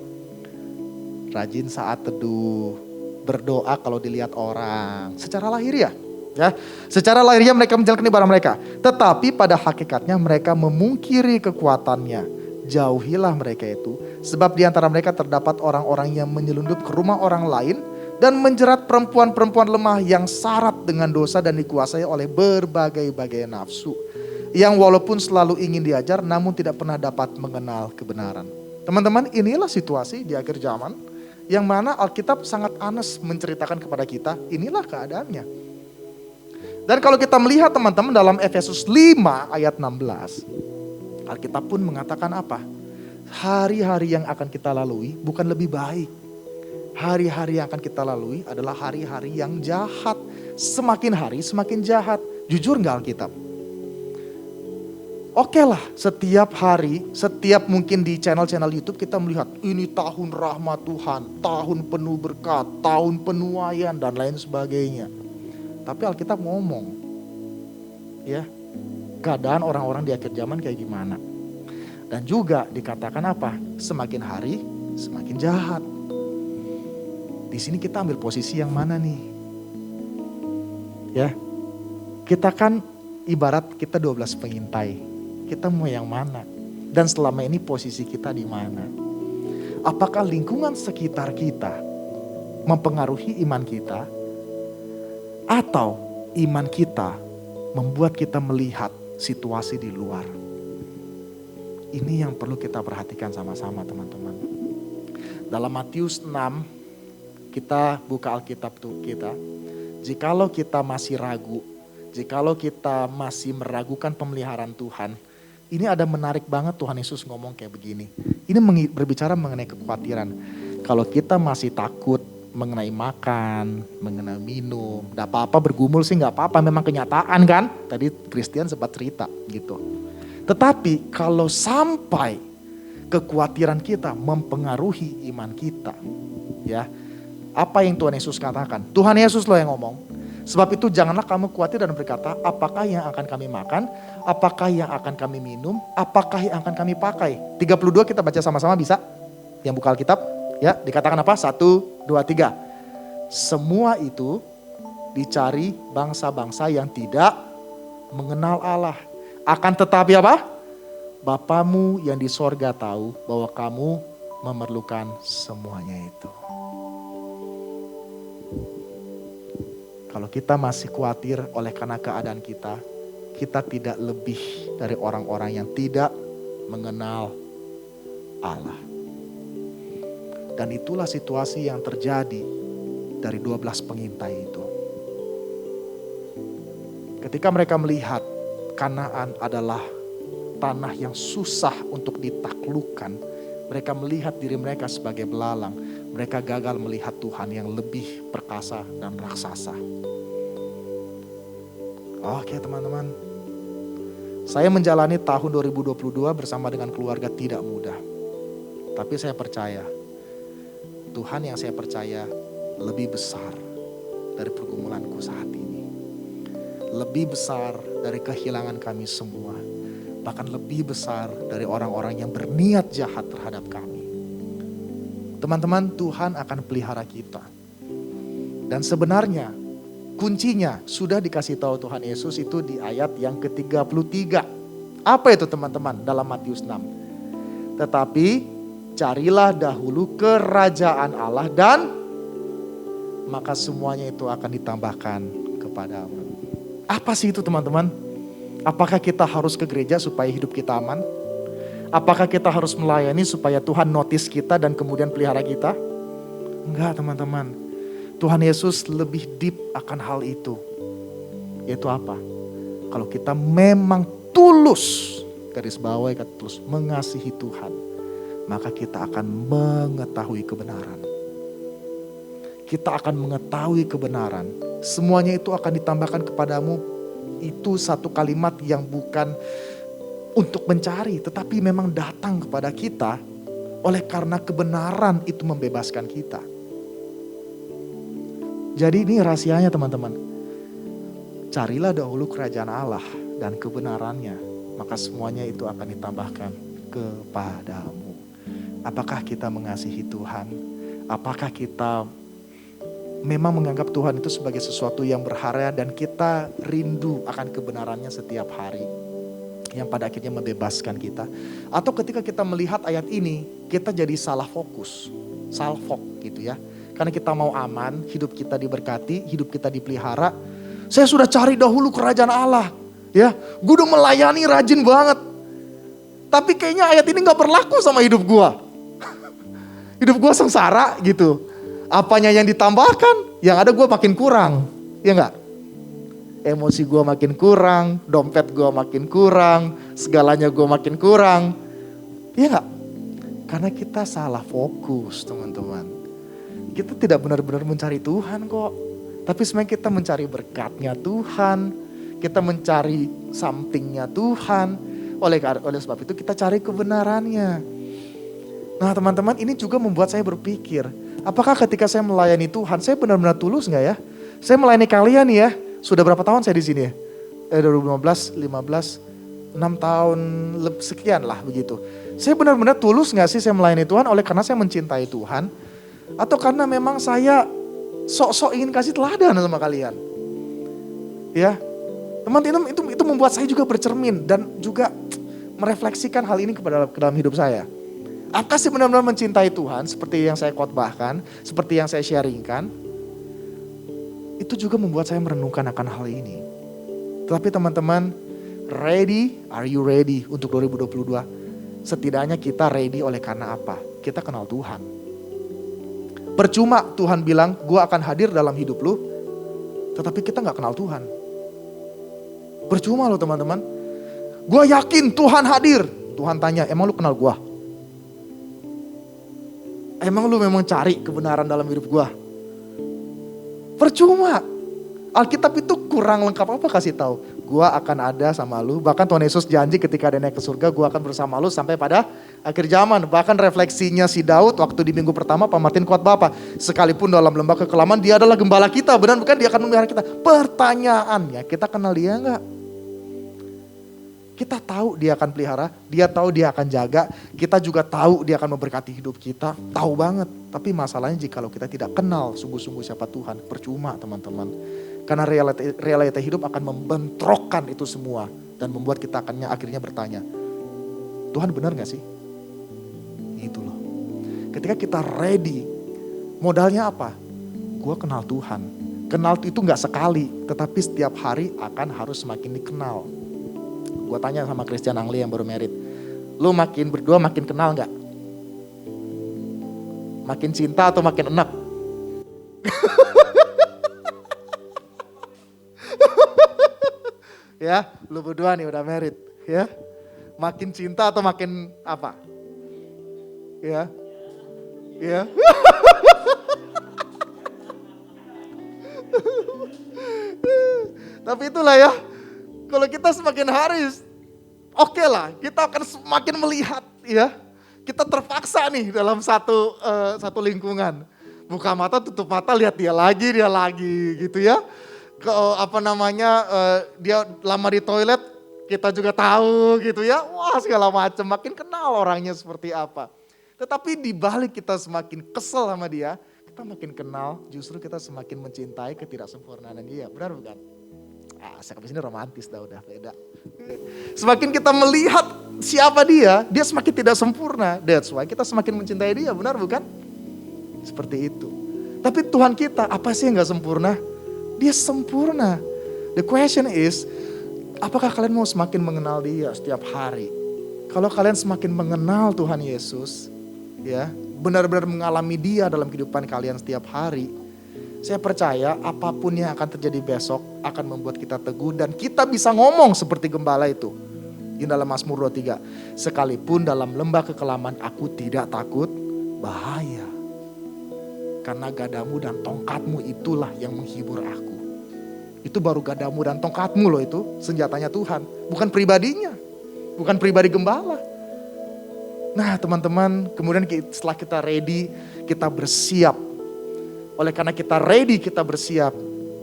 Rajin saat teduh, berdoa kalau dilihat orang. Secara lahiriah. Ya, secara lahiriah mereka menjalankan ibadah mereka. Tetapi pada hakikatnya mereka memungkiri kekuatannya. Jauhilah mereka itu. Sebab di antara mereka terdapat orang-orang yang menyelundup ke rumah orang lain. Dan menjerat perempuan-perempuan lemah yang syarat dengan dosa dan dikuasai oleh berbagai-bagai nafsu. Yang walaupun selalu ingin diajar namun tidak pernah dapat mengenal kebenaran. Teman-teman, inilah situasi di akhir zaman. Yang mana Alkitab sangat honest menceritakan kepada kita. Inilah keadaannya. Dan kalau kita melihat teman-teman dalam Efesus 5 ayat 16. Alkitab pun mengatakan apa? Hari-hari yang akan kita lalui bukan lebih baik. Hari-hari yang akan kita lalui adalah hari-hari yang jahat. Semakin hari semakin jahat. Jujur gak Alkitab? Oke lah, setiap hari, setiap mungkin di channel-channel YouTube kita melihat ini tahun rahmat Tuhan, tahun penuh berkat, tahun penuaian dan lain sebagainya. Tapi Alkitab ngomong, ya, keadaan orang-orang di akhir zaman kayak gimana. Dan juga dikatakan apa? Semakin hari, semakin jahat. Di sini kita ambil posisi yang mana nih? Ya, kita kan ibarat kita 12 pengintai. Kita mau yang mana? Dan selama ini posisi kita di mana? Apakah lingkungan sekitar kita mempengaruhi iman kita? Atau iman kita membuat kita melihat situasi di luar. Ini yang perlu kita perhatikan sama-sama teman-teman. Dalam Matius 6, kita buka Alkitab kita. Jikalau kita masih ragu, jikalau kita masih meragukan pemeliharaan Tuhan. Ini ada menarik banget Tuhan Yesus ngomong kayak begini. Ini berbicara mengenai kekhawatiran. Kalau kita masih takut, mengenai makan, mengenai minum, gak apa-apa bergumul sih gak apa-apa, memang kenyataan kan. Tadi Christian sempat cerita gitu. Tetapi kalau sampai kekhawatiran kita mempengaruhi iman kita, ya, apa yang Tuhan Yesus katakan? Tuhan Yesus loh yang ngomong. Sebab itu janganlah kamu khawatir dan berkata, apakah yang akan kami makan, apakah yang akan kami minum, apakah yang akan kami pakai. 32 kita baca sama-sama bisa? Yang buka Alkitab, ya, dikatakan apa? 1, 2, 3. Semua itu dicari bangsa-bangsa yang tidak mengenal Allah. Akan tetapi apa? Bapamu yang di sorga tahu bahwa kamu memerlukan semuanya itu. Kalau kita masih khawatir oleh karena keadaan kita, kita tidak lebih dari orang-orang yang tidak mengenal Allah. Dan itulah situasi yang terjadi dari 12 pengintai itu. Ketika mereka melihat Kanaan adalah tanah yang susah untuk ditaklukkan, mereka melihat diri mereka sebagai belalang. Mereka gagal melihat Tuhan yang lebih perkasa dan raksasa. Oke teman-teman, saya menjalani tahun 2022 bersama dengan keluarga tidak mudah. Tapi saya percaya, Tuhan yang saya percaya lebih besar dari pergumulanku saat ini. Lebih besar dari kehilangan kami semua. Bahkan lebih besar dari orang-orang yang berniat jahat terhadap kami. Teman-teman, Tuhan akan pelihara kita. Dan sebenarnya kuncinya sudah dikasih tahu Tuhan Yesus itu di ayat yang ke-33. Apa itu teman-teman dalam Matius 6? Tetapi carilah dahulu kerajaan Allah dan maka semuanya itu akan ditambahkan kepadamu. Apa sih itu teman-teman? Apakah kita harus ke gereja supaya hidup kita aman? Apakah kita harus melayani supaya Tuhan notice kita dan kemudian pelihara kita? Enggak teman-teman. Tuhan Yesus lebih deep akan hal itu. Yaitu apa? Kalau kita memang tulus, garis bawahi kata tulus, mengasihi Tuhan, maka kita akan mengetahui kebenaran. Kita akan mengetahui kebenaran. Semuanya itu akan ditambahkan kepadamu. Itu satu kalimat yang bukan untuk mencari, tetapi memang datang kepada kita oleh karena kebenaran itu membebaskan kita. Jadi ini rahasianya teman-teman. Carilah dahulu kerajaan Allah dan kebenarannya, maka semuanya itu akan ditambahkan kepadamu. Apakah kita mengasihi Tuhan? Apakah kita memang menganggap Tuhan itu sebagai sesuatu yang berharga dan kita rindu akan kebenarannya setiap hari yang pada akhirnya membebaskan kita? Atau ketika kita melihat ayat ini, kita jadi salah fokus, salfok gitu ya. Karena kita mau aman, hidup kita diberkati, hidup kita dipelihara. Saya sudah cari dahulu kerajaan Allah. Ya, gue udah melayani rajin banget. Tapi kayaknya ayat ini gak berlaku sama hidup gue. Hidup gue sengsara gitu. Apanya yang ditambahkan, yang ada gue makin kurang. Ya gak? Emosi gue makin kurang, dompet gue makin kurang, segalanya gue makin kurang. Ya gak? Karena kita salah fokus teman-teman. Kita tidak benar-benar mencari Tuhan kok. Tapi sebenarnya kita mencari berkatnya Tuhan. Kita mencari somethingnya Tuhan. Oleh sebab itu kita cari kebenarannya. Nah teman-teman, ini juga membuat saya berpikir. Apakah ketika saya melayani Tuhan, saya benar-benar tulus gak ya? Saya melayani kalian nih ya. Sudah berapa tahun saya di sini ya? 2015, 15, 6 tahun sekian lah begitu. Saya benar-benar tulus gak sih saya melayani Tuhan oleh karena saya mencintai Tuhan? Atau karena memang saya sok-sok ingin kasih teladan sama kalian. Ya, teman-teman itu membuat saya juga bercermin dan juga merefleksikan hal ini ke dalam hidup saya. Apakah sih benar-benar mencintai Tuhan seperti yang saya khotbahkan, seperti yang saya sharingkan? Itu juga membuat saya merenungkan akan hal ini. Tetapi teman-teman, are you ready untuk 2022? Setidaknya kita ready oleh karena apa? Kita kenal Tuhan. Percuma Tuhan bilang, gue akan hadir dalam hidup lu, tetapi kita gak kenal Tuhan. Percuma loh teman-teman. Gue yakin Tuhan hadir. Tuhan tanya, emang lu kenal gue? Emang lu memang cari kebenaran dalam hidup gue? Percuma. Alkitab itu kurang lengkap apa kasih tahu. Gue akan ada sama lu. Bahkan Tuhan Yesus janji ketika dia naik ke surga, gue akan bersama lu sampai pada akhir zaman. Bahkan refleksinya si Daud waktu di minggu pertama Pak Martin khotbah apa? Sekalipun dalam lembah kekelaman dia adalah gembala kita. Benar bukan? Dia akan memelihara kita. Pertanyaannya, kita kenal dia enggak? Kita tahu dia akan pelihara, dia tahu dia akan jaga, kita juga tahu dia akan memberkati hidup kita, tahu banget. Tapi masalahnya jikalau kita tidak kenal sungguh-sungguh siapa Tuhan, percuma teman-teman. Karena realita hidup akan membentrokkan itu semua dan membuat kita akhirnya bertanya, Tuhan benar gak sih? Itu loh. Ketika kita ready, modalnya apa? Gue kenal Tuhan. Kenal itu gak sekali, tetapi setiap hari akan harus semakin dikenal. Gue tanya sama Christian Angli yang baru married, lu makin berdua makin kenal gak? Makin cinta atau makin enak? Ya, lu berdua nih udah married, ya. Makin cinta atau makin apa? Ya. Ya. Tapi itulah ya. Kalau kita semakin hari, oke lah, kita akan semakin melihat ya. Kita terpaksa nih dalam satu lingkungan. Buka mata, tutup mata, lihat dia lagi gitu ya. Dia lama di toilet, kita juga tahu gitu ya. Wah segala macam, makin kenal orangnya seperti apa. Tetapi di balik kita semakin kesel sama dia, kita makin kenal, justru kita semakin mencintai ketidaksempurnaan dia. Benar bukan? Saya ke sini romantis udah beda. Semakin kita melihat siapa dia semakin tidak sempurna. That's why kita semakin mencintai dia, benar bukan? Seperti itu. Tapi Tuhan kita apa sih yang gak sempurna? Dia sempurna. The question is, apakah kalian mau semakin mengenal dia setiap hari? Kalau kalian semakin mengenal Tuhan Yesus, ya, benar-benar mengalami dia dalam kehidupan kalian setiap hari, saya percaya apapun yang akan terjadi besok akan membuat kita teguh dan kita bisa ngomong seperti gembala itu. Di dalam Mazmur 23, sekalipun dalam lembah kekelaman aku tidak takut bahaya. Karena gadamu dan tongkatmu itulah yang menghibur aku. Itu baru gadamu dan tongkatmu loh, itu senjatanya Tuhan. Bukan pribadinya, bukan pribadi gembala. Nah teman-teman, kemudian setelah kita ready, kita bersiap. Oleh karena kita ready, kita bersiap.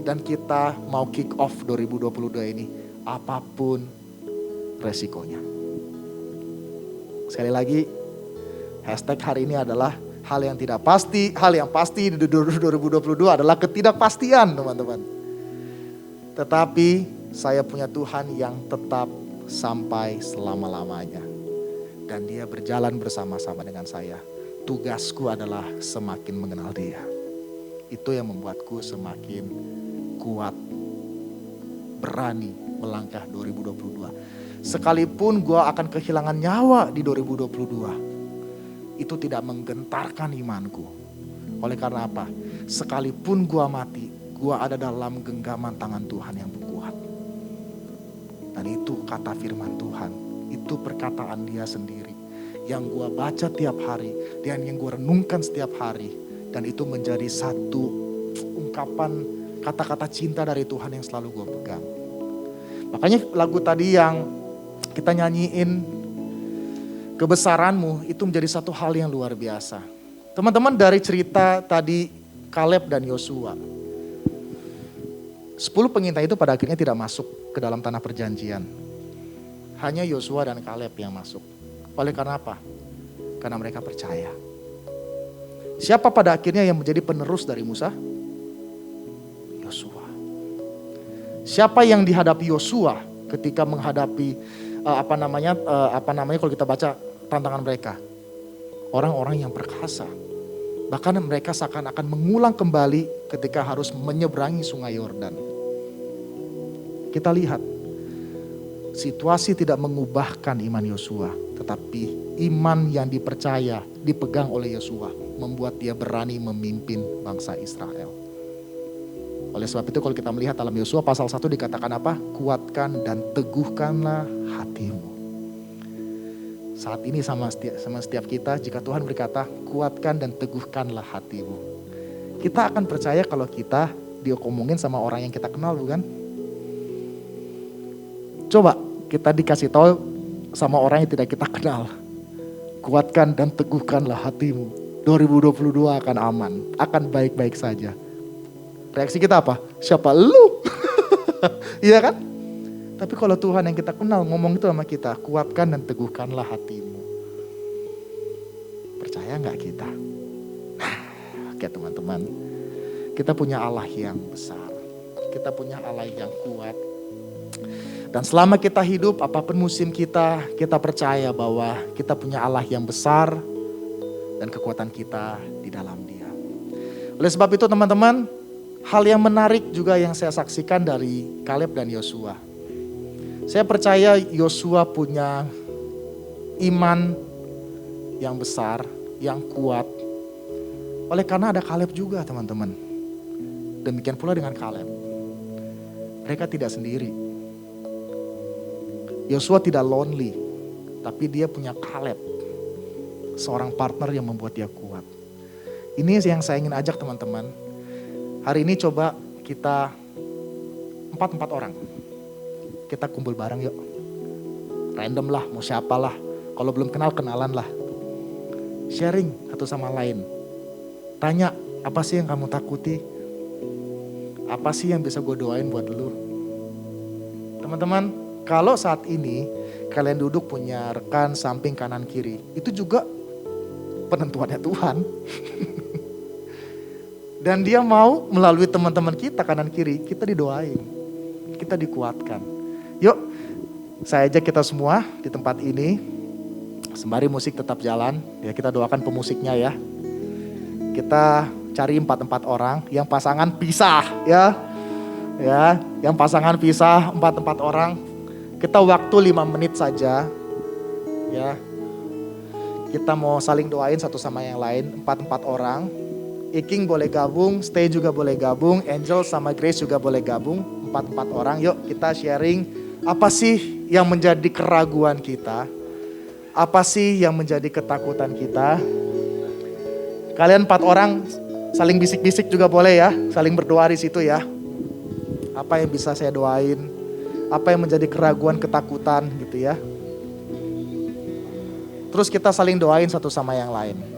Dan kita mau kick off 2022 ini. Apapun resikonya. Sekali lagi, hashtag hari ini adalah hal yang tidak pasti. Hal yang pasti di 2022 adalah ketidakpastian teman-teman. Tetapi saya punya Tuhan yang tetap sampai selama-lamanya. Dan dia berjalan bersama-sama dengan saya. Tugasku adalah semakin mengenal dia. Itu yang membuatku semakin kuat, berani melangkah 2022. Sekalipun gue akan kehilangan nyawa di 2022, itu tidak menggentarkan imanku. Oleh karena apa? Sekalipun gue mati, gue ada dalam genggaman tangan Tuhan yang kuat. Dan itu kata firman Tuhan, itu perkataan dia sendiri. Yang gue baca tiap hari, dan yang gue renungkan setiap hari. Dan itu menjadi satu ungkapan kata-kata cinta dari Tuhan yang selalu gue pegang. Makanya lagu tadi yang kita nyanyiin, kebesaranmu, itu menjadi satu hal yang luar biasa. Teman-teman, dari cerita tadi Kaleb dan Yosua, 10 pengintai itu pada akhirnya tidak masuk ke dalam tanah perjanjian. Hanya Yosua dan Kaleb yang masuk. Oleh karena apa? Karena mereka percaya. Siapa pada akhirnya yang menjadi penerus dari Musa? Yosua. Siapa yang dihadapi Yosua ketika menghadapi apa namanya kalau kita baca tantangan mereka? Orang-orang yang perkasa. Bahkan mereka seakan-akan mengulang kembali ketika harus menyeberangi sungai Yordan. Kita lihat, situasi tidak mengubahkan iman Yosua, tetapi iman yang dipercaya, dipegang oleh Yosua, membuat dia berani memimpin bangsa Israel. Oleh sebab itu kalau kita melihat dalam Yosua pasal 1 dikatakan apa? Kuatkan dan teguhkanlah hatimu. Saat ini sama setiap kita, jika Tuhan berkata kuatkan dan teguhkanlah hatimu, kita akan percaya kalau kita diomongin sama orang yang kita kenal, bukan? Coba kita dikasih tahu sama orang yang tidak kita kenal. Kuatkan dan teguhkanlah hatimu. 2022 akan aman, akan baik-baik saja. Reaksi kita apa? Siapa lu? Iya kan? Tapi kalau Tuhan yang kita kenal ngomong itu sama kita, kuatkan dan teguhkanlah hatimu. Percaya gak kita? Oke teman-teman, kita punya Allah yang besar. Kita punya Allah yang kuat. Dan selama kita hidup, apapun musim kita percaya bahwa kita punya Allah yang besar. Dan kekuatan kita di dalam dia. Oleh sebab itu teman-teman, hal yang menarik juga yang saya saksikan dari Kaleb dan Yosua. Saya percaya Yosua punya iman yang besar, yang kuat. Oleh karena ada Kaleb juga teman-teman. Demikian pula dengan Kaleb. Mereka tidak sendiri. Yosua tidak lonely, tapi dia punya Kaleb. Seorang partner yang membuat dia kuat. Ini yang saya ingin ajak teman-teman. Hari ini coba kita 4 orang. Kita kumpul bareng yuk. Random lah, mau siapa lah. Kalau belum kenal, kenalan lah. Sharing satu sama lain. Tanya, apa sih yang kamu takuti? Apa sih yang bisa gue doain buat lu? Teman-teman, kalau saat ini kalian duduk punya rekan samping kanan kiri, itu juga penentuannya Tuhan. Dan dia mau melalui teman-teman kita kanan kiri, kita didoain, kita dikuatkan. Yuk, saya ajak kita semua di tempat ini, sembari musik tetap jalan, ya kita doakan pemusiknya ya. Kita cari 4 orang, yang pasangan pisah ya. Ya, yang pasangan pisah 4 orang. Kita waktu 5 menit saja. Ya. Kita mau saling doain satu sama yang lain, 4 orang. Iking boleh gabung, Stay juga boleh gabung, Angel sama Grace juga boleh gabung, 4 orang. Yuk kita sharing, apa sih yang menjadi keraguan kita? Apa sih yang menjadi ketakutan kita? Kalian 4 orang saling bisik-bisik juga boleh ya, saling berdoa di situ ya. Apa yang bisa saya doain? Apa yang menjadi keraguan, ketakutan gitu ya. Terus kita saling doain satu sama yang lain.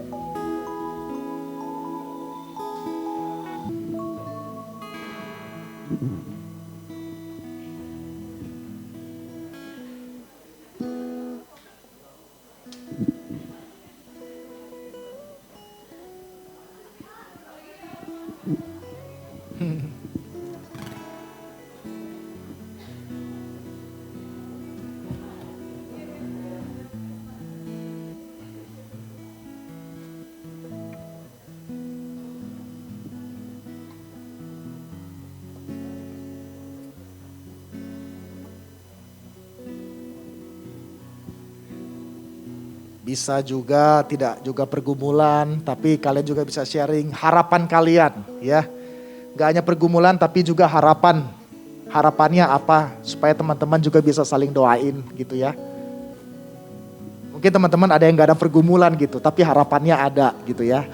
Bisa juga tidak juga pergumulan, tapi kalian juga bisa sharing harapan kalian ya. Gak hanya pergumulan tapi juga harapan. Harapannya apa? Supaya teman-teman juga bisa saling doain gitu ya. Mungkin teman-teman ada yang gak ada pergumulan gitu, tapi harapannya ada gitu ya.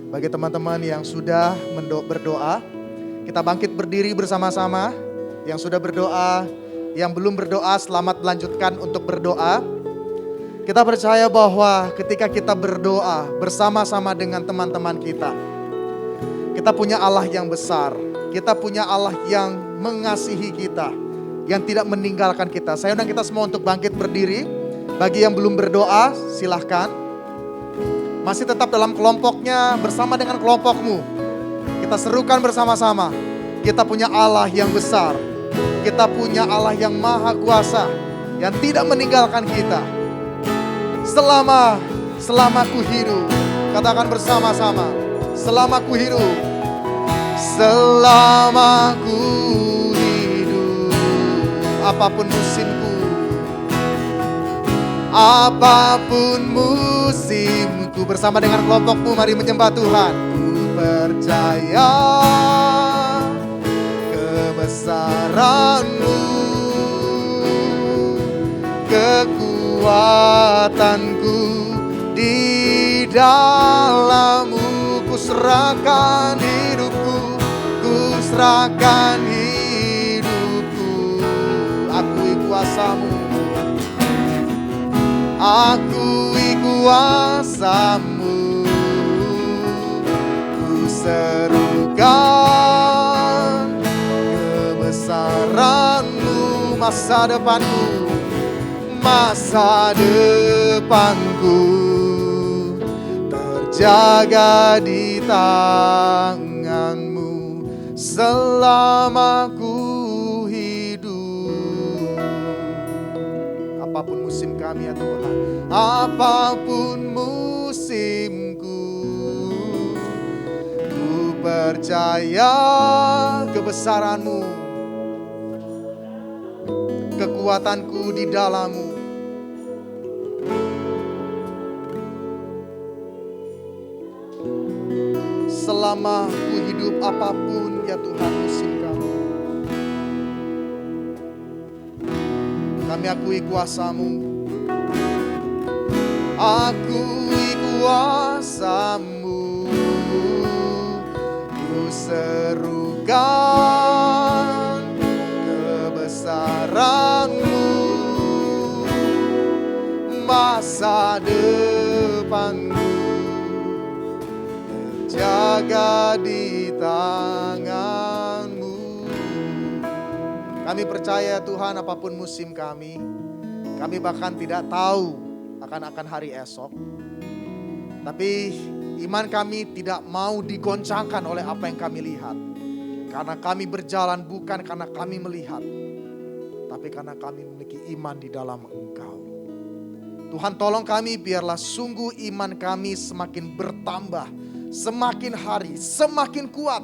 Bagi teman-teman yang sudah berdoa, kita bangkit berdiri bersama-sama. Yang sudah berdoa, yang belum berdoa, selamat melanjutkan untuk berdoa. Kita percaya bahwa ketika kita berdoa bersama-sama dengan teman-teman kita punya Allah yang besar. Kita punya Allah yang mengasihi kita, yang tidak meninggalkan kita. Saya undang kita semua untuk bangkit berdiri. Bagi yang belum berdoa, silahkan. Masih tetap dalam kelompoknya bersama dengan kelompokmu. Kita serukan bersama-sama. Kita punya Allah yang besar. Kita punya Allah yang maha kuasa. Yang tidak meninggalkan kita. Selama ku hidup. Katakan bersama-sama. Selama ku hidup. Selama ku hidup. Apapun musimku. Apapun musimku. Bersama dengan kelompokmu mari menyembah Tuhan. Ku percaya kebesaran-Mu, kekuatanku di dalam-Mu. Ku serahkan hidupku, ku serahkan hidupku. Akui kuasa-Mu, akui kuasa-Mu. Ku serukan kebesaran-Mu. Masa depanku, masa depanku terjaga di tangan-Mu selama ku hidup. Apapun musim kami ya Tuhan, apapun musimku, ku percaya kebesaran-Mu, kekuatanku di dalam-Mu. Selama ku hidup apapun ya Tuhan musim kami. Kami akui kuasa-Mu, akui kuasa-Mu. Ku serukan kebesaran-Mu, masa depanku berjaga di tangan-Mu. Kami percaya Tuhan, apapun musim kami bahkan tidak tahu akan hari esok. Tapi iman kami tidak mau digoncangkan oleh apa yang kami lihat. Karena kami berjalan bukan karena kami melihat, tapi karena kami memiliki iman di dalam Engkau. Tuhan, tolong kami biarlah sungguh iman kami semakin bertambah, semakin hari semakin kuat.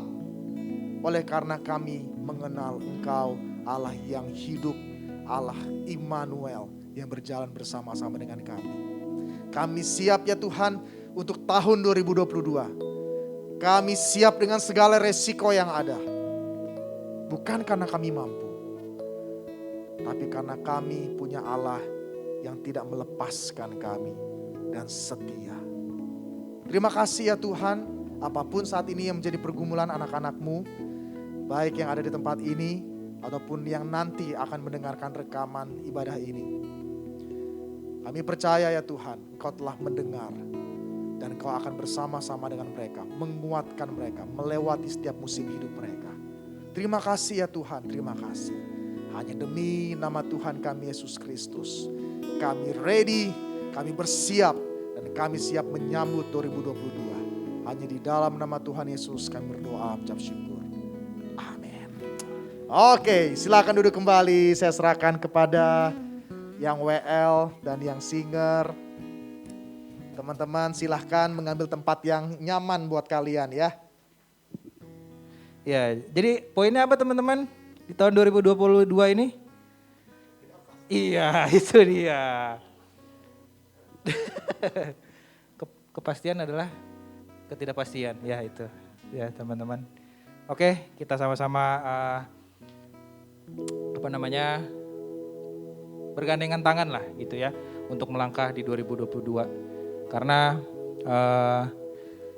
Oleh karena kami mengenal Engkau, Allah yang hidup, Allah Immanuel yang berjalan bersama-sama dengan kami. Kami siap ya Tuhan untuk tahun 2022. Kami siap dengan segala resiko yang ada. Bukan karena kami mampu, tapi karena kami punya Allah yang tidak melepaskan kami dan setia. Terima kasih ya Tuhan, apapun saat ini yang menjadi pergumulan anak-anak-Mu, baik yang ada di tempat ini ataupun yang nanti akan mendengarkan rekaman ibadah ini. Kami percaya ya Tuhan, Engkau telah mendengar dan Engkau akan bersama-sama dengan mereka, menguatkan mereka, melewati setiap musim hidup mereka. Terima kasih ya Tuhan, terima kasih. Hanya demi nama Tuhan kami Yesus Kristus, kami ready, kami bersiap, dan kami siap menyambut 2022. Hanya di dalam nama Tuhan Yesus kami berdoa, mengucap syukur. Amin. Oke, silakan duduk kembali. Saya serahkan kepada yang WL dan yang singer. Teman-teman silahkan mengambil tempat yang nyaman buat kalian ya. Ya, jadi poinnya apa teman-teman di tahun 2022 ini? Iya, itu dia. Kepastian adalah ketidakpastian, ya itu. Ya teman-teman. Oke, kita sama-sama bergandengan tangan lah gitu ya untuk melangkah di 2022. Karena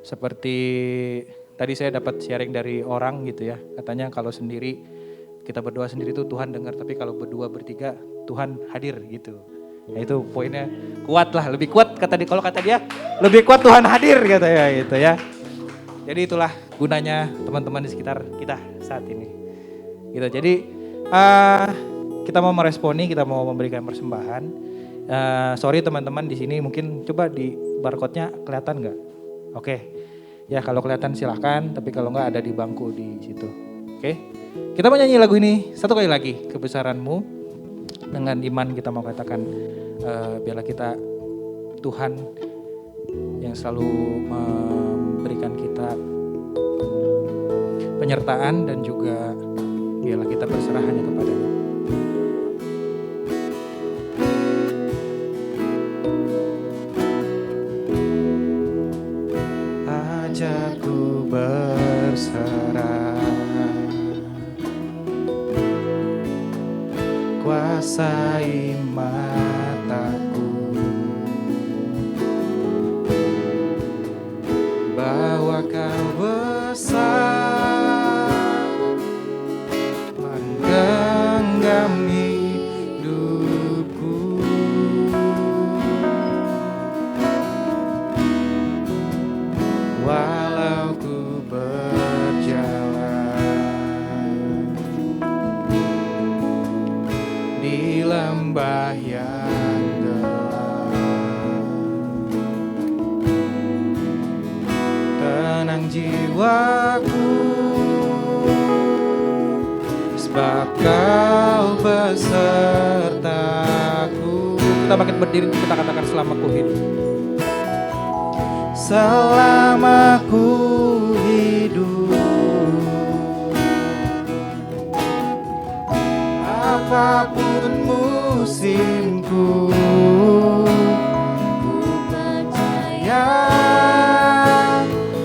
seperti tadi saya dapat sharing dari orang gitu ya, katanya kalau sendiri, kita berdoa sendiri tuh Tuhan dengar, tapi kalau berdua bertiga Tuhan hadir gitu. Ya itu poinnya kuat lah, lebih kuat kalau kata dia, lebih kuat Tuhan hadir katanya gitu ya. Jadi itulah gunanya teman-teman di sekitar kita saat ini. Gitu. Jadi kita mau meresponi, kita mau memberikan persembahan. Sorry teman-teman di sini mungkin coba di barcode-nya kelihatan nggak? Oke. Ya kalau kelihatan silahkan, tapi kalau enggak ada di bangku di situ. Oke, kita mau nyanyi lagu ini satu kali lagi, Kebesaran-Mu. Dengan iman kita mau katakan, biarlah kita Tuhan yang selalu memberikan kita penyertaan dan juga biarlah kita berserah hanya kepada-Nya. Ajakku berserah, kuasai mataku, bahwa Kau besar, menggenggam hidupku. Walau ku berjalan di lembah yang gelap, tenang jiwaku, sebab Kau besertaku. Kita bangkit berdiri, kita katakan selama ku hidup. Selama ku hidup, apapun musimku, ku percaya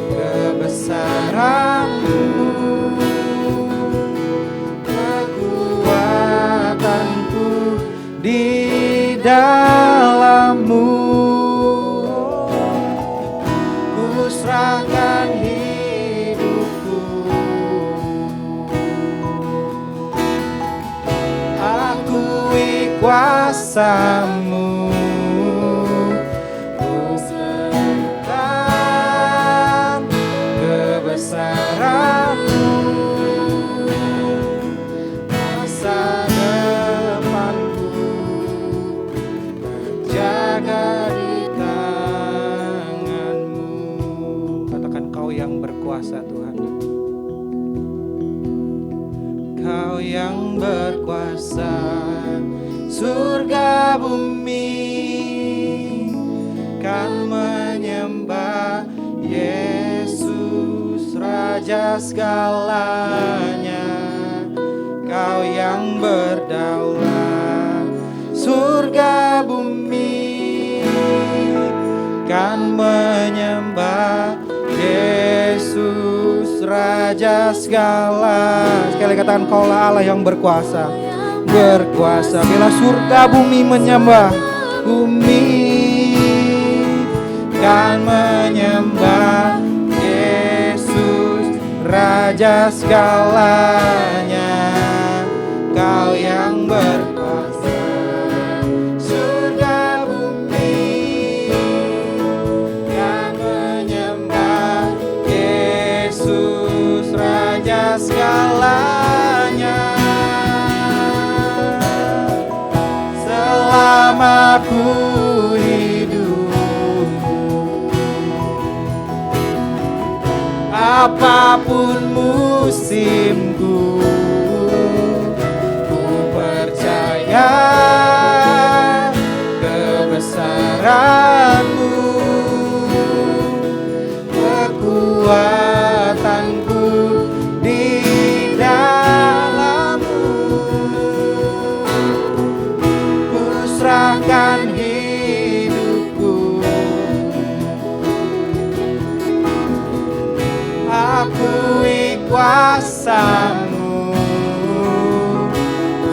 kebesaran-Mu, kekuatanku di dalam-Mu. Serahkan hidupku, akui kuasa-Mu, ku serahkan surga bumi kan menyembah Yesus Raja segalanya. Kau yang berdaulat, surga bumi kan menyembah Yesus Raja segala. Sekali katakan, Kaulah Allah yang berkuasa, berkuasa. Bila surga bumi menyembah, bumi kan menyembah Yesus Raja segalanya. Kau yang berkuasa, surga bumi kan menyembah Yesus Raja segalanya. Selama ku hidup, apapun musimku, kebesaran-Mu, kekuatanku di dalam-Mu. Ku serahkan hidupku, akui kuasa-Mu,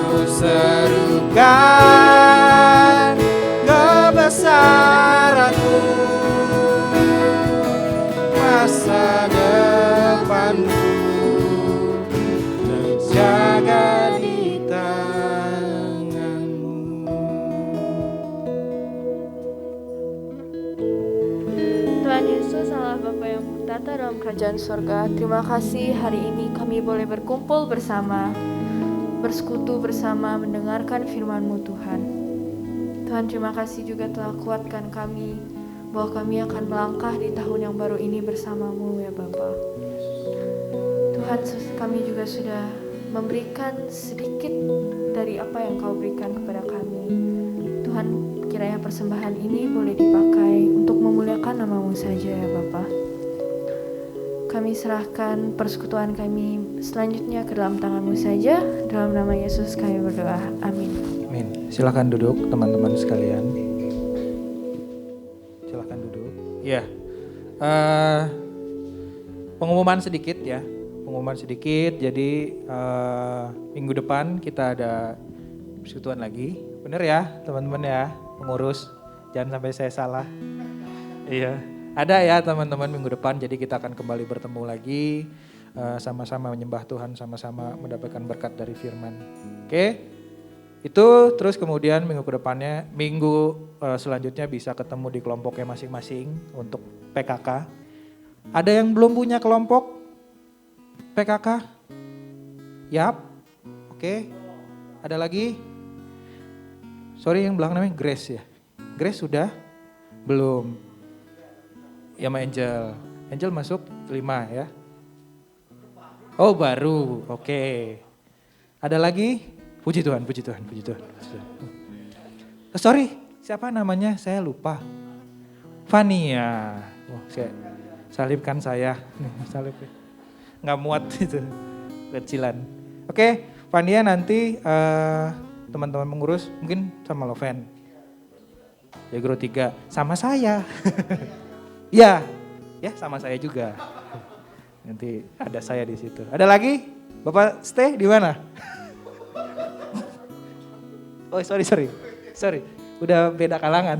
ku serukan kebesaran-Mu. Masa depanku terjaga di tangan-Mu. Tuhan Yesus, Allah Bapa yang bertata dalam kerajaan surga, terima kasih hari ini kami boleh berkumpul bersama, bersekutu bersama, mendengarkan firman-Mu Tuhan. Tuhan, terima kasih juga telah kuatkan kami bahwa kami akan melangkah di tahun yang baru ini bersama-Mu ya Bapa. Tuhan, kami juga sudah memberikan sedikit dari apa yang Kau berikan kepada kami. Tuhan, kiranya persembahan ini boleh dipakai untuk memuliakan nama-Mu saja ya Bapa. Kami serahkan persekutuan kami selanjutnya ke dalam tangan-Mu saja. Dalam nama Yesus kami berdoa. Amin. Amin. Silakan duduk teman-teman sekalian. Silakan duduk. Ya. Pengumuman sedikit ya. Pengumuman sedikit. Jadi minggu depan kita ada persekutuan lagi. Bener ya teman-teman ya. Pengurus. Jangan sampai saya salah. Iya. Ada ya teman-teman minggu depan. Jadi kita akan kembali bertemu lagi. Sama-sama menyembah Tuhan. Sama-sama mendapatkan berkat dari firman. Oke. Itu terus kemudian minggu kedepannya, minggu selanjutnya bisa ketemu di kelompoknya masing-masing untuk PKK. Ada yang belum punya kelompok PKK? Yap, oke. Ada lagi? Sorry yang belakang namanya Grace ya? Grace sudah? Belum. Ya sama Angel. Angel masuk 5 ya? Oh baru, oke. Ada lagi? Puji Tuhan, puji Tuhan, puji Tuhan. Sorry, siapa namanya? Saya lupa. Fania. Oh, saya salibkan saya. Salib. Nggak muat itu. Kecilan. Oke, Fania nanti teman-teman pengurus mungkin sama Loven. Ya Guru 3. Sama saya. Ya, ya sama saya juga. Nanti ada saya di situ. Ada lagi? Bapak stay di mana? Oh sorry, udah beda kalangan.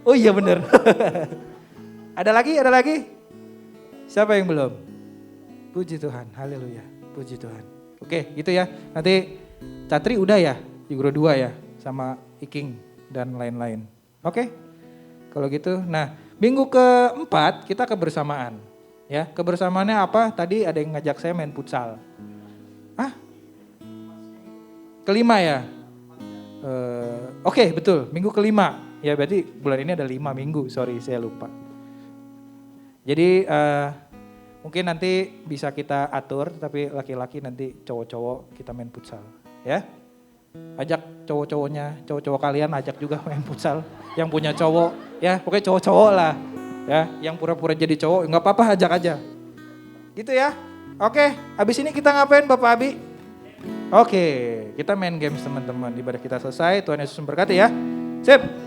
Oh iya bener. Ada lagi? Siapa yang belum? Puji Tuhan, haleluya, puji Tuhan. Oke gitu ya, nanti Catri udah ya, di Guru 2 ya, sama Iking dan lain-lain. Oke, kalau gitu, nah minggu keempat kita kebersamaan. Ya, kebersamaannya apa? Tadi ada yang ngajak saya main futsal. Kelima ya? Oke, betul, minggu kelima. Ya berarti bulan ini ada 5 minggu, sorry saya lupa. Jadi mungkin nanti bisa kita atur, tapi laki-laki nanti cowok-cowok kita main futsal. Ya, Ajak cowok-cowoknya, cowok-cowok kalian ajak juga main futsal. Yang punya cowok, ya pokoknya cowok-cowok lah. Ya, yang pura-pura jadi cowok, nggak apa-apa ajak aja. Gitu ya. Oke, habis ini kita ngapain Bapak Abi? Oke, kita main games teman-teman. Ibadah kita selesai, Tuhan Yesus memberkati ya. Sip.